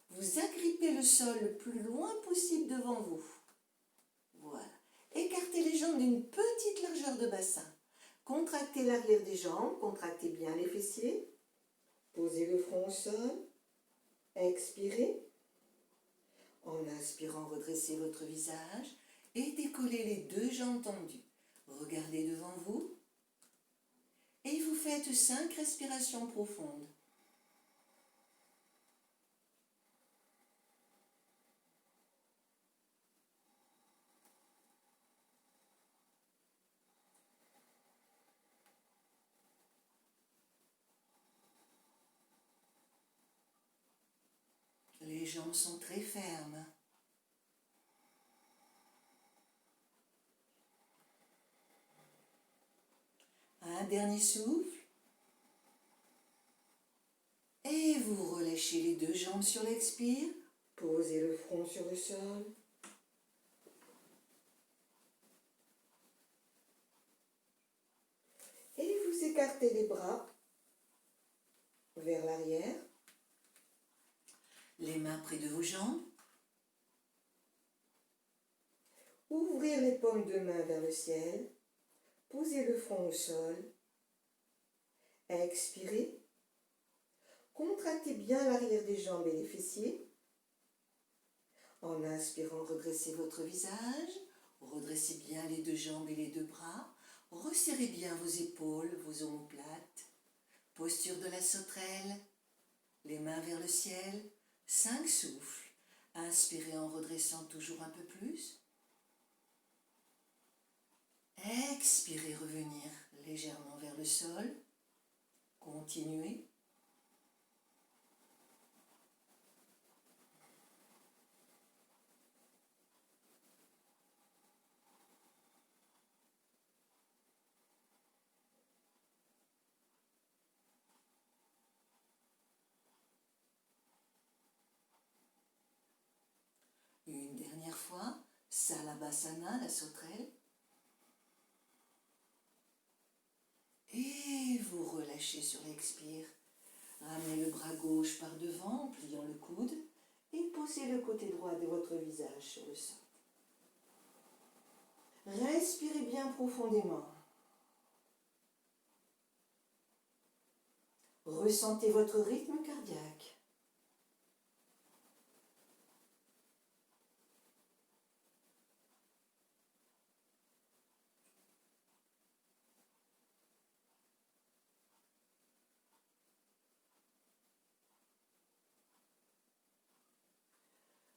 vous agrippez le sol le plus loin possible devant vous. Voilà. Écartez les jambes d'une petite largeur de bassin. Contractez l'arrière des jambes, contractez bien les fessiers. Posez le front au sol. Expirez. En inspirant, redressez votre visage et décollez les deux jambes tendues. Regardez devant vous et vous faites 5 respirations profondes. Les jambes sont très fermes. Un dernier souffle. Et vous relâchez les deux jambes sur l'expire. Posez le front sur le sol. Et vous écartez les bras vers l'arrière. Les mains près de vos jambes. Ouvrez les paumes de main vers le ciel. Posez le front au sol. Expirez. Contractez bien l'arrière des jambes et les fessiers. En inspirant, redressez votre visage. Redressez bien les deux jambes et les deux bras. Resserrez bien vos épaules, vos omoplates. Posture de la sauterelle. Les mains vers le ciel. 5 souffles. Inspirez en redressant toujours un peu plus. Expirez, revenir légèrement vers le sol. Continuez. Une dernière fois, Salabhasana, la sauterelle. Et vous relâchez sur l'expire. Ramenez le bras gauche par devant en pliant le coude et posez le côté droit de votre visage sur le sol. Respirez bien profondément. Ressentez votre rythme cardiaque.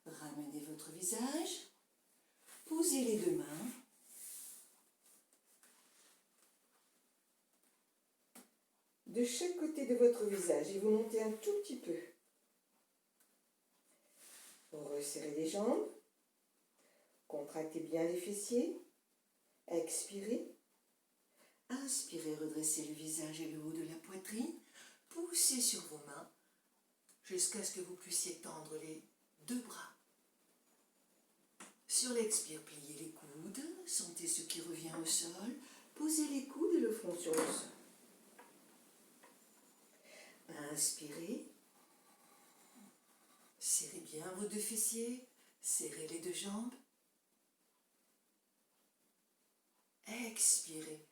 Ramenez votre visage, posez les deux mains. De chaque côté de votre visage et vous montez un tout petit peu. Resserrez les jambes, contractez bien les fessiers, expirez. Inspirez, redressez le visage et le haut de la poitrine, poussez sur vos mains jusqu'à ce que vous puissiez tendre les deux bras. Sur l'expire, pliez les coudes, sentez ce qui revient au sol, posez les coudes et le front sur le sol. Inspirez. Serrez bien vos deux fessiers. Serrez les deux jambes. Expirez.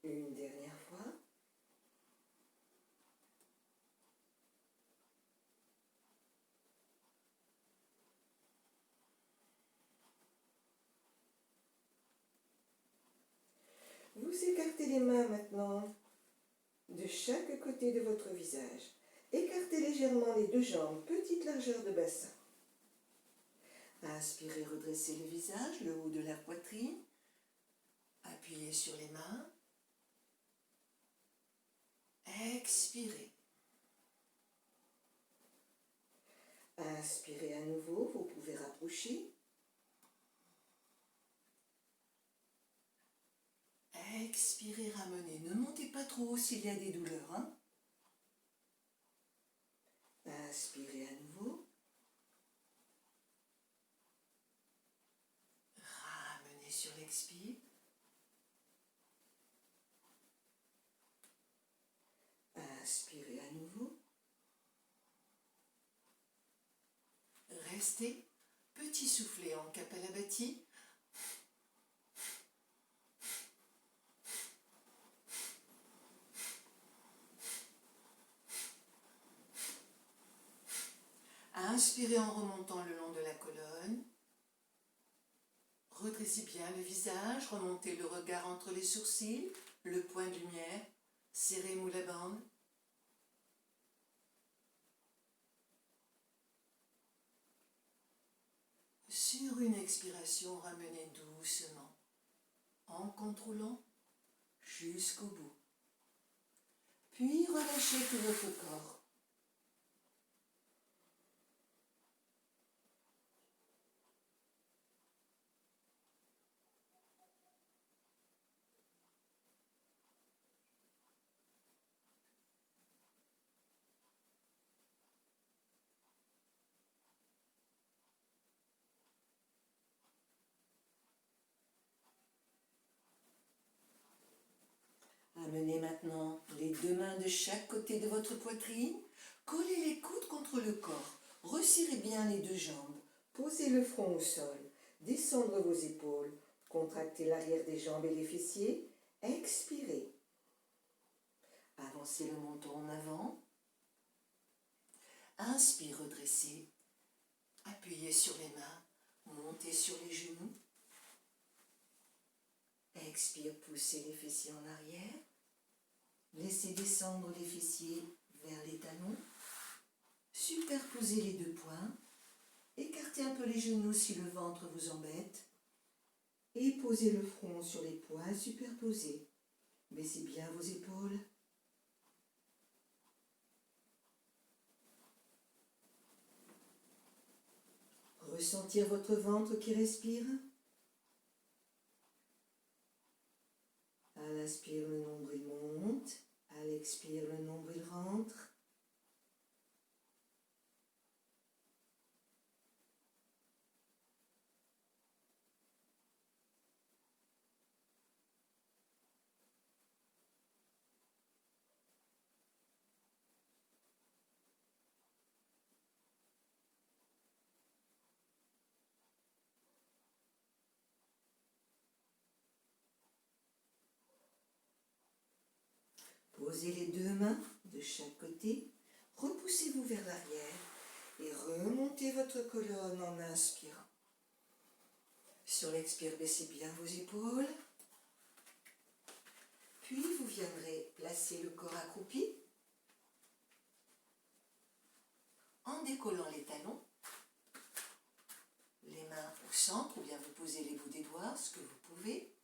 Une dernière fois. Vous écartez les mains maintenant de chaque côté de votre visage. Écartez légèrement les deux jambes, petite largeur de bassin. Inspirez, redressez le visage, le haut de la poitrine. Appuyez sur les mains. Expirez. Inspirez à nouveau, vous pouvez rapprocher. Expirez, ramenez. Ne montez pas trop haut s'il y a des douleurs. Hein? Inspirez à nouveau. Ramenez sur l'expire. Inspirez à nouveau. Restez. Petit soufflet en Kapalabhati. Inspirez en remontant le long de la colonne. Redressez bien le visage, remontez le regard entre les sourcils, le point de lumière, serrez Mula Bandha. Sur une expiration, ramenez doucement, en contrôlant jusqu'au bout. Puis relâchez tout votre corps. Amenez maintenant les deux mains de chaque côté de votre poitrine. Collez les coudes contre le corps. Resserrez bien les deux jambes. Posez le front au sol. Descendre vos épaules. Contractez l'arrière des jambes et les fessiers. Expirez. Avancez le menton en avant. Inspire, redressez. Appuyez sur les mains. Montez sur les genoux. Expire, poussez les fessiers en arrière. Laissez descendre les fessiers vers les talons. Superposez les deux poings. Écartez un peu les genoux si le ventre vous embête. Et posez le front sur les poings superposés. Baissez bien vos épaules. Ressentir votre ventre qui respire. À l'inspire, le nombril monte. À l'expire, le nombril rentre. Posez les deux mains de chaque côté. Repoussez-vous vers l'arrière et remontez votre colonne en inspirant. Sur l'expire, baissez bien vos épaules. Puis vous viendrez placer le corps accroupi en décollant les talons, les mains au centre, ou bien vous posez les bouts des doigts, ce que vous pouvez.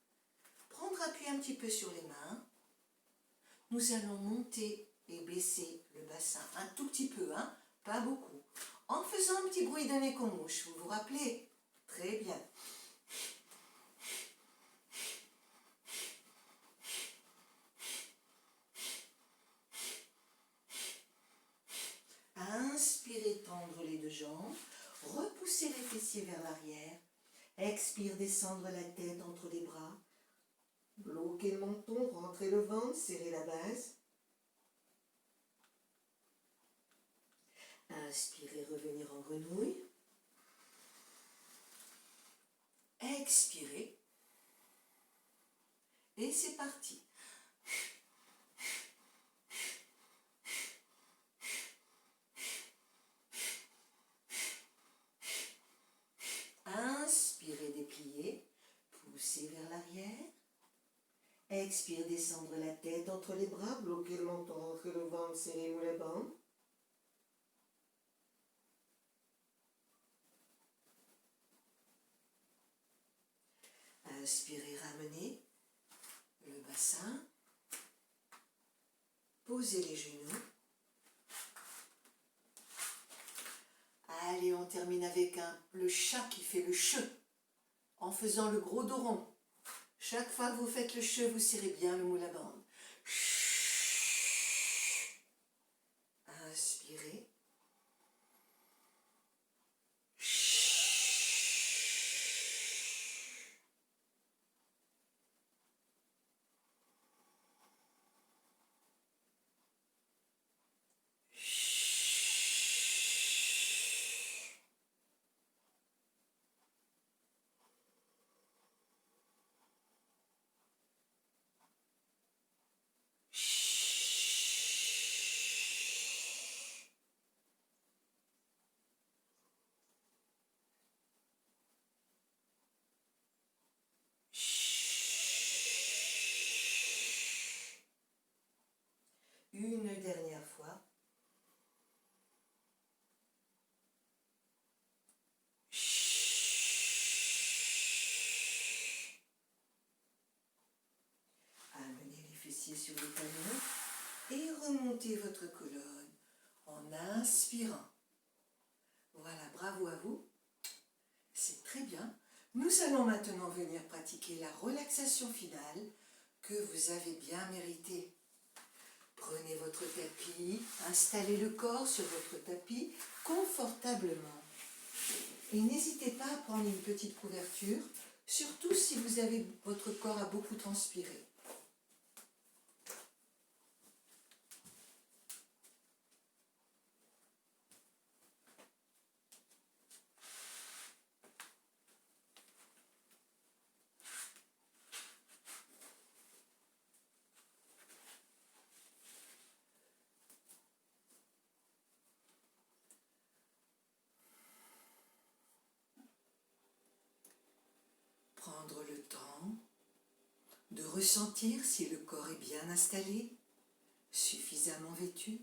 Prendre appui un petit peu sur les mains. Nous allons monter et baisser le bassin un tout petit peu, hein, pas beaucoup, en faisant un petit bruit de nez qu'on mouche. Vous vous rappelez? Très bien. Inspirez, tendre les deux jambes, repoussez les fessiers vers l'arrière. Expire, descendre la tête entre les bras. Bloquez le menton, rentrez le ventre, serrez la base. Inspirez, revenir en grenouille. Expirez. Et c'est parti. Inspirez, déplier. Poussez vers l'arrière. Expire, descendre la tête entre les bras. Bloquez le menton, rentrez le ventre, serrez-vous la bande. Inspirez, ramenez le bassin. Posez les genoux. Allez, on termine avec le chat qui fait le che, en faisant le gros dos rond. Chaque fois que vous faites le che, vous serrez bien le moule à bande. Inspirez. Une dernière fois. Amenez les fessiers sur les talons et remontez votre colonne en inspirant. Voilà, bravo à vous. C'est très bien. Nous allons maintenant venir pratiquer la relaxation finale que vous avez bien méritée. Prenez votre tapis, installez le corps sur votre tapis confortablement. Et n'hésitez pas à prendre une petite couverture, surtout si votre corps a beaucoup transpiré. Prendre le temps de ressentir si le corps est bien installé, suffisamment vêtu.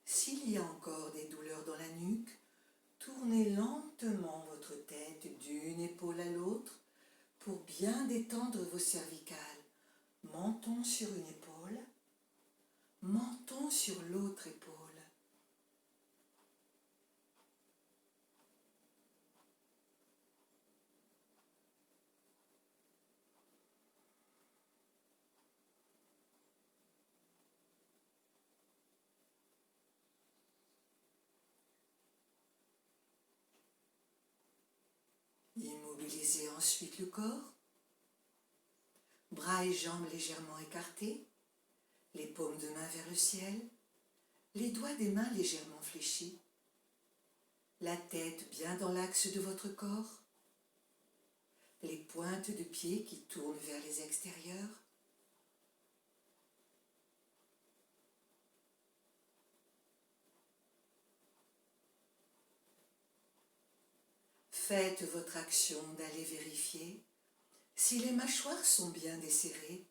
S'il y a encore des douleurs dans la nuque, tournez lentement votre tête d'une épaule à l'autre pour bien détendre vos cervicales. Menton sur une épaule, menton sur l'autre épaule. Immobilisez ensuite le corps, bras et jambes légèrement écartés, les paumes de main vers le ciel, les doigts des mains légèrement fléchis, la tête bien dans l'axe de votre corps, les pointes de pied qui tournent vers les extérieurs. Faites votre action d'aller vérifier si les mâchoires sont bien desserrées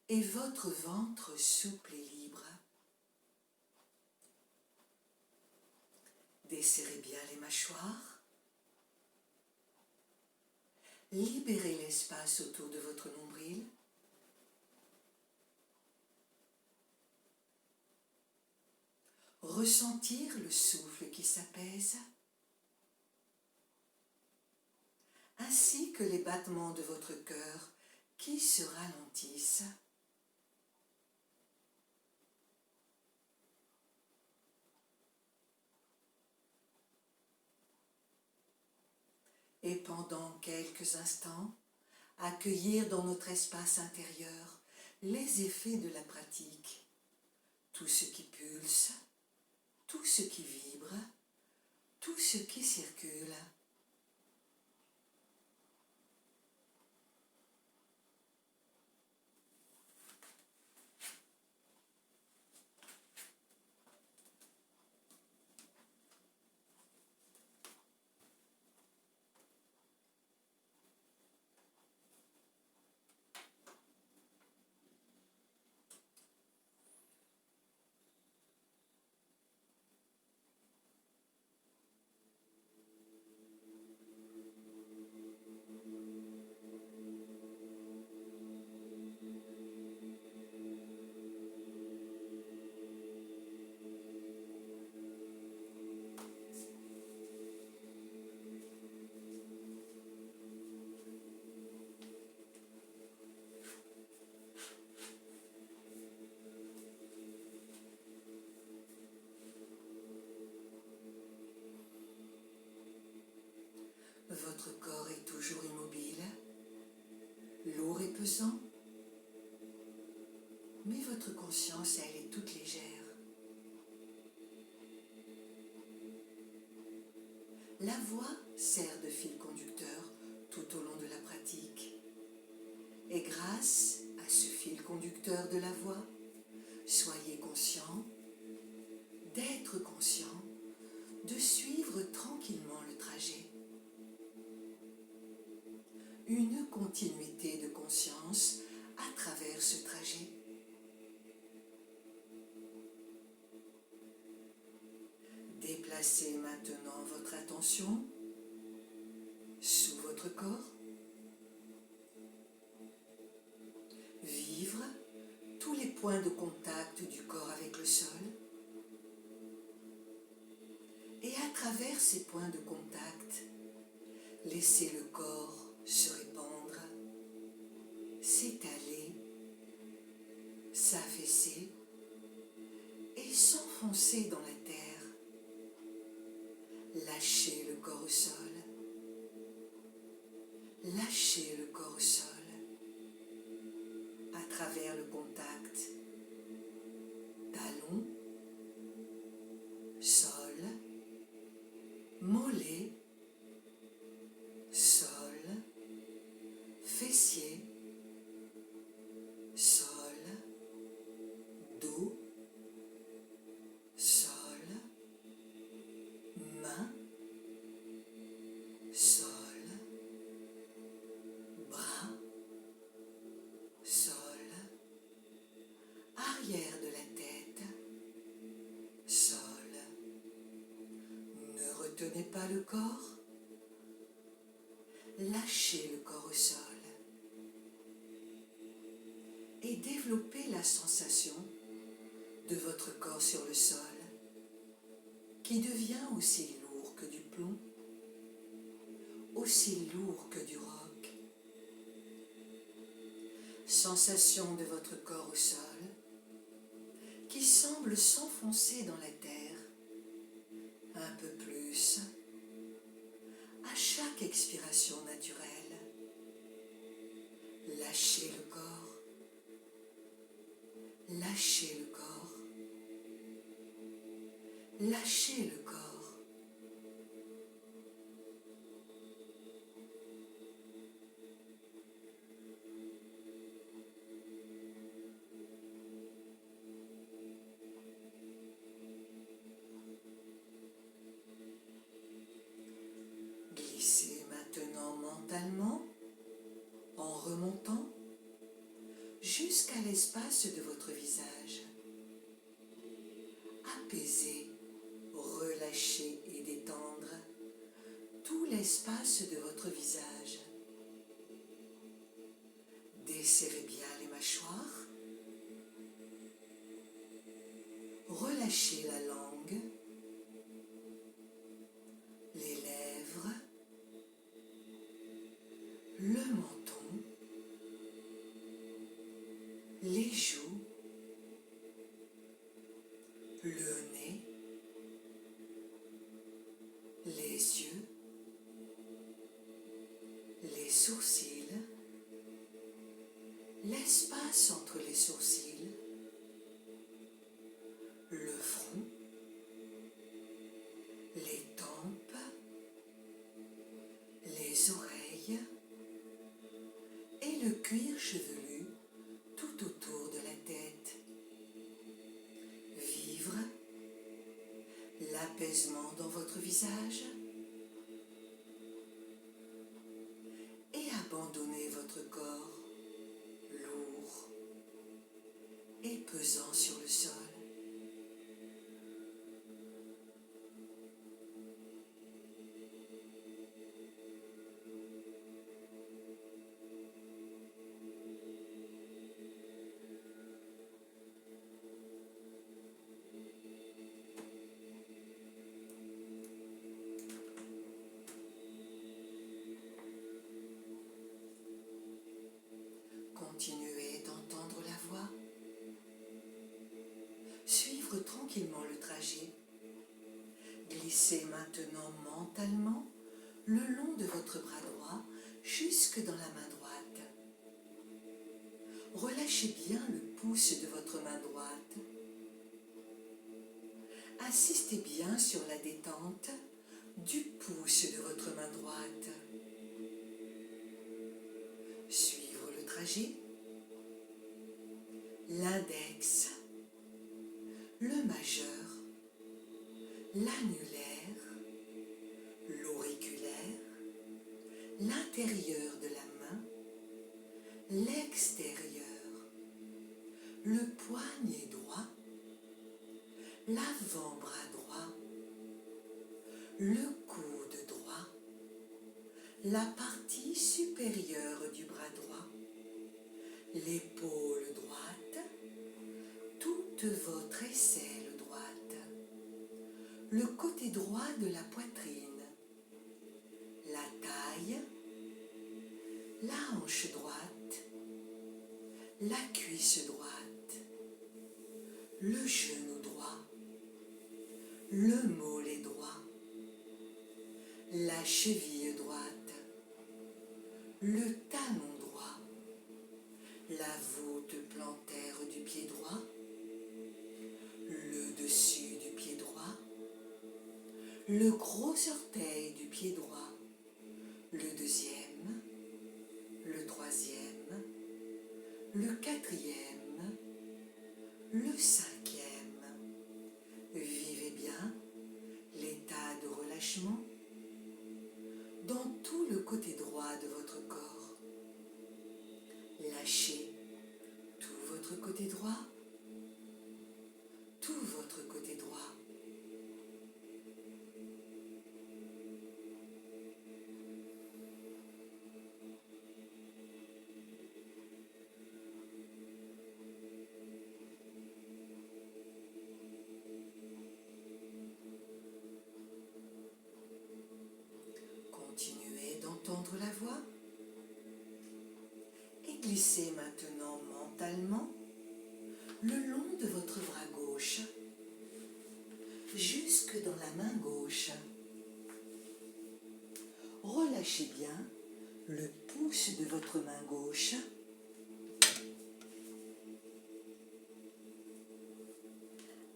et votre ventre souple et libre. Desserrez bien les mâchoires. Libérez l'espace autour de votre nombril. Ressentir le souffle qui s'apaise, ainsi que les battements de votre cœur qui se ralentissent. Et pendant quelques instants, accueillir dans notre espace intérieur les effets de la pratique, tout ce qui pulse, tout ce qui vibre, tout ce qui circule. Votre corps est toujours immobile, lourd et pesant, mais votre conscience, elle est toute légère. La voix sert de fil conducteur tout au long de la pratique. Et grâce à ce fil conducteur de la voix, soyez conscient d'être conscient, de suivre tranquillement le trajet. Une continuité de conscience à travers ce trajet. Déplacez maintenant votre attention sous votre corps. Vivre tous les points de contact du corps avec le sol. Et à travers ces points de contact, laissez le corps se répandre, s'étaler, s'affaisser et s'enfoncer dans la terre. Lâchez le corps au sol. Lâchez le corps au sol à travers le contact talon, sol, mollet, sol, fessier, sol, dos, sol, main, sol, bras, sol, arrière de la tête, sol. Ne retenez pas le corps. Lâchez le corps au sol et développez la sensation de votre corps sur le sol qui devient aussi lourd que du plomb, aussi lourd que du roc. Sensation de votre corps au sol qui semble s'enfoncer dans la terre un peu plus à chaque expiration naturelle. Lâchez le corps. Lâchez le corps. Lâchez le corps. Glissez maintenant mentalement en remontant jusqu'à l'espace de votre visage. Apaisez, relâchez et détendre tout l'espace de votre visage. Desserrez bien les mâchoires. Relâchez la langue, les lèvres, le menton, les joues, le nez, les yeux, l'espace entre les sourcils, le front, les tempes, les oreilles et le cuir chevelu tout autour de la tête. Vivre l'apaisement dans votre visage et abandonner votre corps lourd et pesant sur le sol. Continuez d'entendre la voix. Suivre tranquillement le trajet. Glissez maintenant mentalement le long de votre bras droit jusque dans la main droite. Relâchez bien le pouce de votre main droite. Insistez bien sur la détente du pouce de votre main droite. Suivre le trajet. L'index, le majeur, l'annulaire, l'auriculaire, l'intérieur de la main, l'extérieur, le poignet droit, l'avant-bras droit, le coude droit, la partie supérieure du bras droit, l'épaule droite, toute votre aisselle droite, le côté droit de la poitrine, la taille, la hanche droite, la cuisse droite, le genou droit, le mollet droit, la cheville droite, le talon droit, la voûte plantaire du pied droit, le dessus du pied droit, le gros orteil du pied droit, le deuxième, le troisième, le quatrième, le cinquième. Vivez bien l'état de relâchement dans tout le côté droit de votre corps. Lâchez tout votre côté droit, tout votre côté droit. Continuez d'entendre la voix et glissez maintenant mentalement le long de votre bras gauche jusque dans la main gauche. Relâchez bien le pouce de votre main gauche.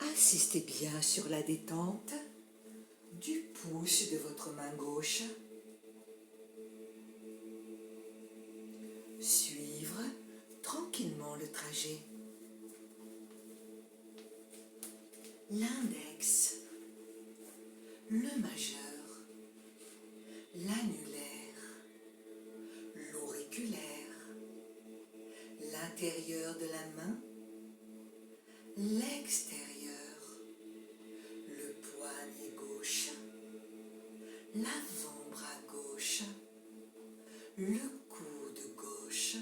Insistez bien sur la détente du pouce de votre main gauche. Suivre tranquillement le trajet. L'index, le majeur, l'annulaire, l'auriculaire, l'intérieur de la main, l'extérieur, le poignet gauche, l'avant-bras gauche, le coude gauche,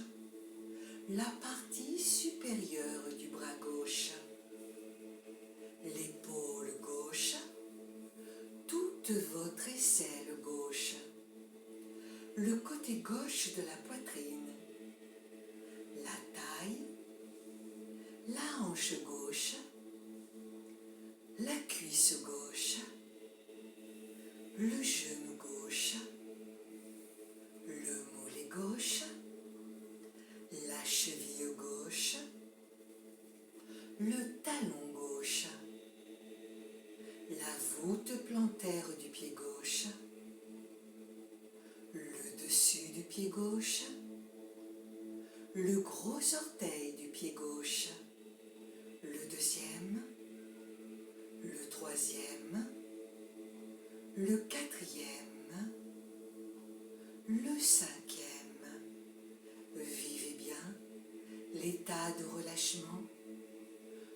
la partie supérieure du bras gauche, l'épaule gauche, toute votre aisselle gauche, le côté gauche de la poitrine, la taille, la hanche gauche, la cuisse gauche, le genou gauche, le mollet gauche, la cheville le talon gauche, la voûte plantaire du pied gauche, le dessus du pied gauche, le gros orteil du pied gauche, le deuxième, le troisième, le quatrième, le cinquième. Vivez bien l'état de relâchement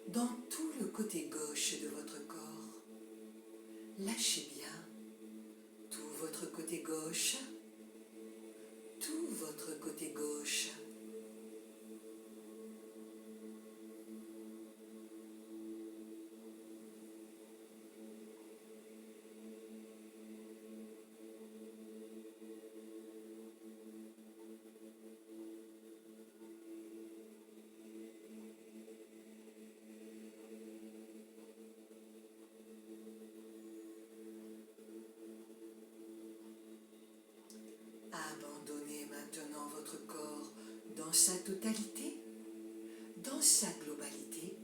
dans tout le côté gauche de votre corps. Lâchez bien tout votre côté gauche, tout votre côté gauche. Abandonnez maintenant votre corps dans sa totalité, dans sa globalité,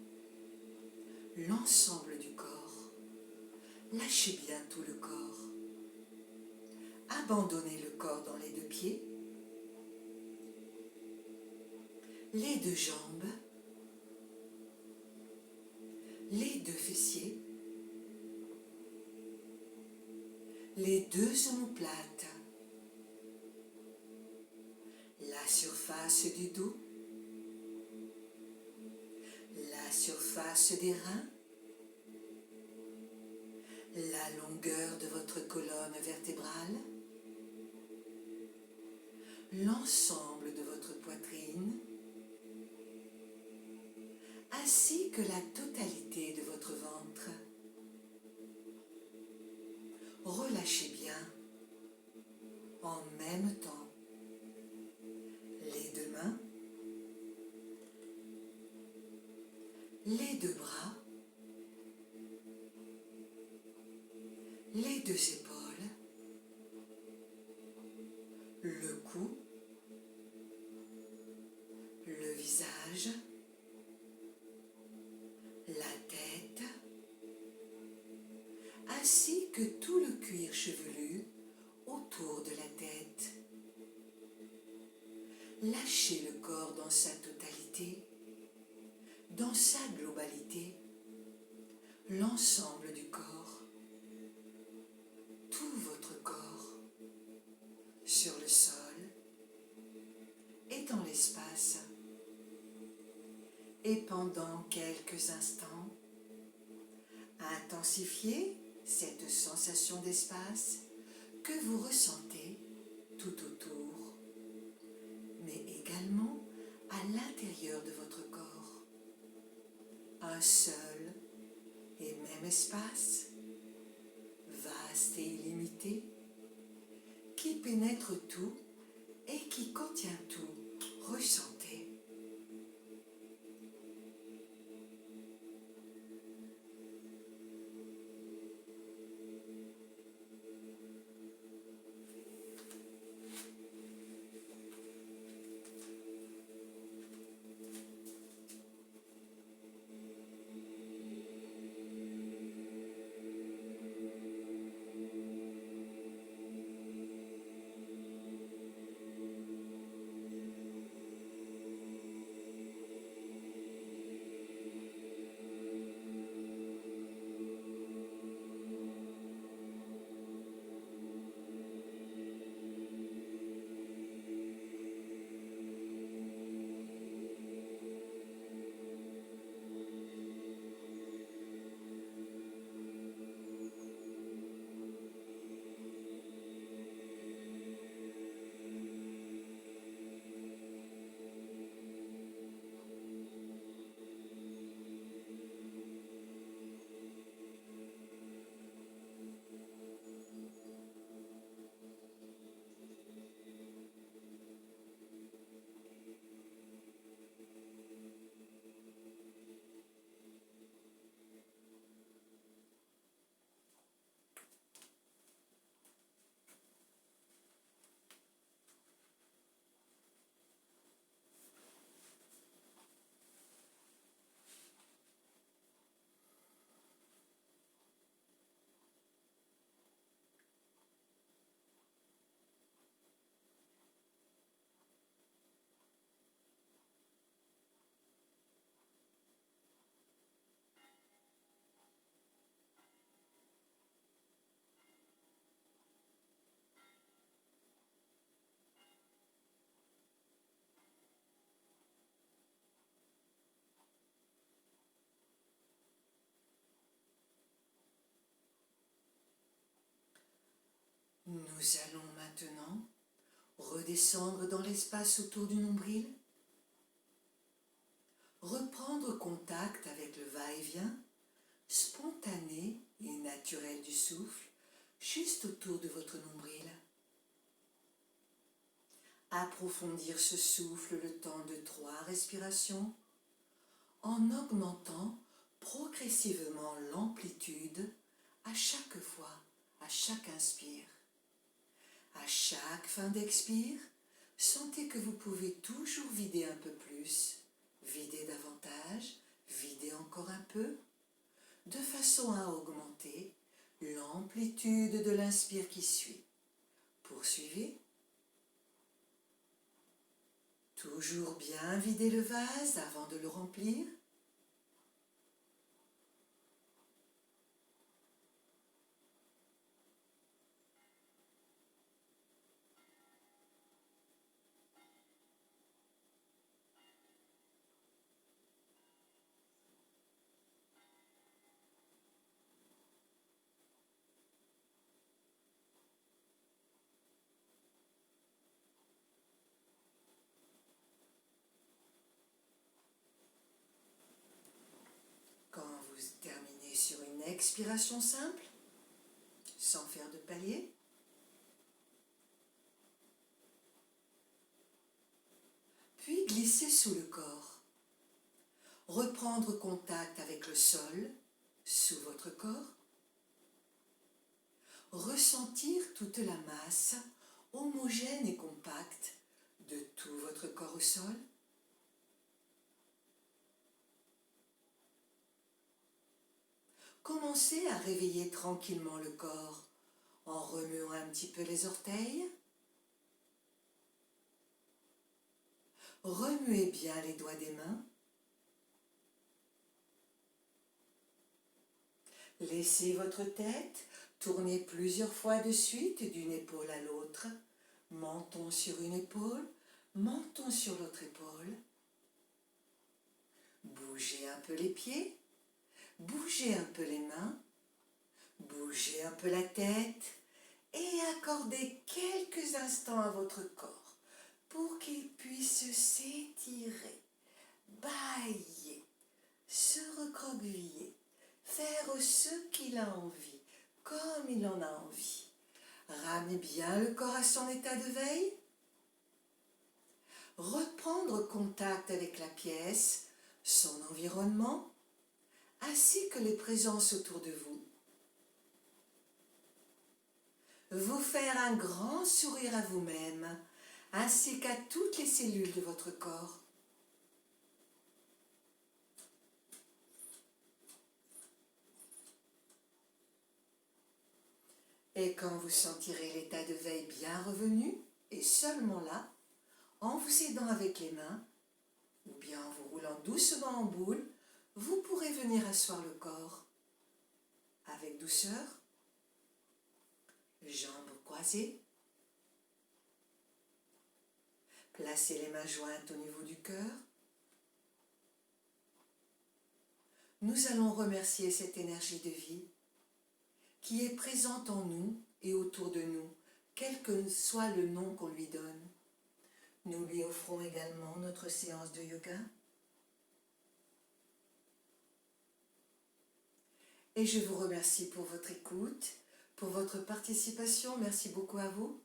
l'ensemble du corps. Lâchez bien tout le corps. Abandonnez le corps dans les deux pieds, les deux jambes, les deux fessiers, les deux omoplates, la surface du dos, la surface des reins, la longueur de votre colonne vertébrale, l'ensemble de votre poitrine, ainsi que la totalité de votre ventre. Relâchez bien en même temps les deux mains, les deux bras, les deux épaules, le cou, le visage, la tête, ainsi que tout le cuir chevelu autour de la tête. Lâchez le corps dans sa totalité, dans sa globalité, l'ensemble du corps, tout votre corps, sur le sol et dans l'espace. Et pendant quelques instants, intensifiez cette sensation d'espace que vous ressentez tout autour, mais également à l'intérieur de votre corps. Un seul et même espace, vaste et illimité, qui pénètre tout et qui contient tout. Ressentez. Nous allons maintenant redescendre dans l'espace autour du nombril, reprendre contact avec le va-et-vient spontané et naturel du souffle juste autour de votre nombril. Approfondir ce souffle le temps de 3 respirations en augmentant progressivement l'amplitude à chaque fois, à chaque inspire. À chaque fin d'expire, sentez que vous pouvez toujours vider un peu plus, vider davantage, vider encore un peu, de façon à augmenter l'amplitude de l'inspire qui suit. Poursuivez. Toujours bien vider le vase avant de le remplir. Quand vous terminez sur une expiration simple, sans faire de palier, puis glissez sous le corps. Reprendre contact avec le sol, sous votre corps. Ressentir toute la masse homogène et compacte de tout votre corps au sol. Commencez à réveiller tranquillement le corps en remuant un petit peu les orteils. Remuez bien les doigts des mains. Laissez votre tête tourner plusieurs fois de suite d'une épaule à l'autre. Menton sur une épaule, menton sur l'autre épaule. Bougez un peu les pieds, bougez un peu les mains, bougez un peu la tête et accordez quelques instants à votre corps pour qu'il puisse s'étirer, bâiller, se recroqueviller, faire ce qu'il a envie, comme il en a envie. Ramenez bien le corps à son état de veille. Reprendre contact avec la pièce, son environnement, ainsi que les présences autour de vous. Vous faire un grand sourire à vous-même, ainsi qu'à toutes les cellules de votre corps. Et quand vous sentirez l'état de veille bien revenu, et seulement là, en vous aidant avec les mains, ou bien en vous roulant doucement en boule, vous pourrez venir asseoir le corps avec douceur, jambes croisées. Placez les mains jointes au niveau du cœur. Nous allons remercier cette énergie de vie qui est présente en nous et autour de nous, quel que soit le nom qu'on lui donne. Nous lui offrons également notre séance de yoga. Et je vous remercie pour votre écoute, pour votre participation. Merci beaucoup à vous.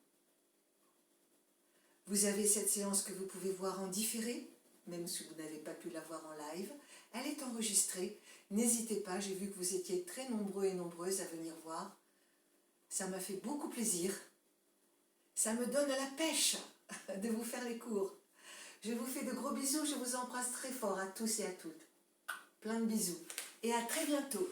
Vous avez cette séance que vous pouvez voir en différé, même si vous n'avez pas pu la voir en live. Elle est enregistrée. N'hésitez pas, j'ai vu que vous étiez très nombreux et nombreuses à venir voir. Ça m'a fait beaucoup plaisir. Ça me donne la pêche de vous faire les cours. Je vous fais de gros bisous, je vous embrasse très fort à tous et à toutes. Plein de bisous et à très bientôt.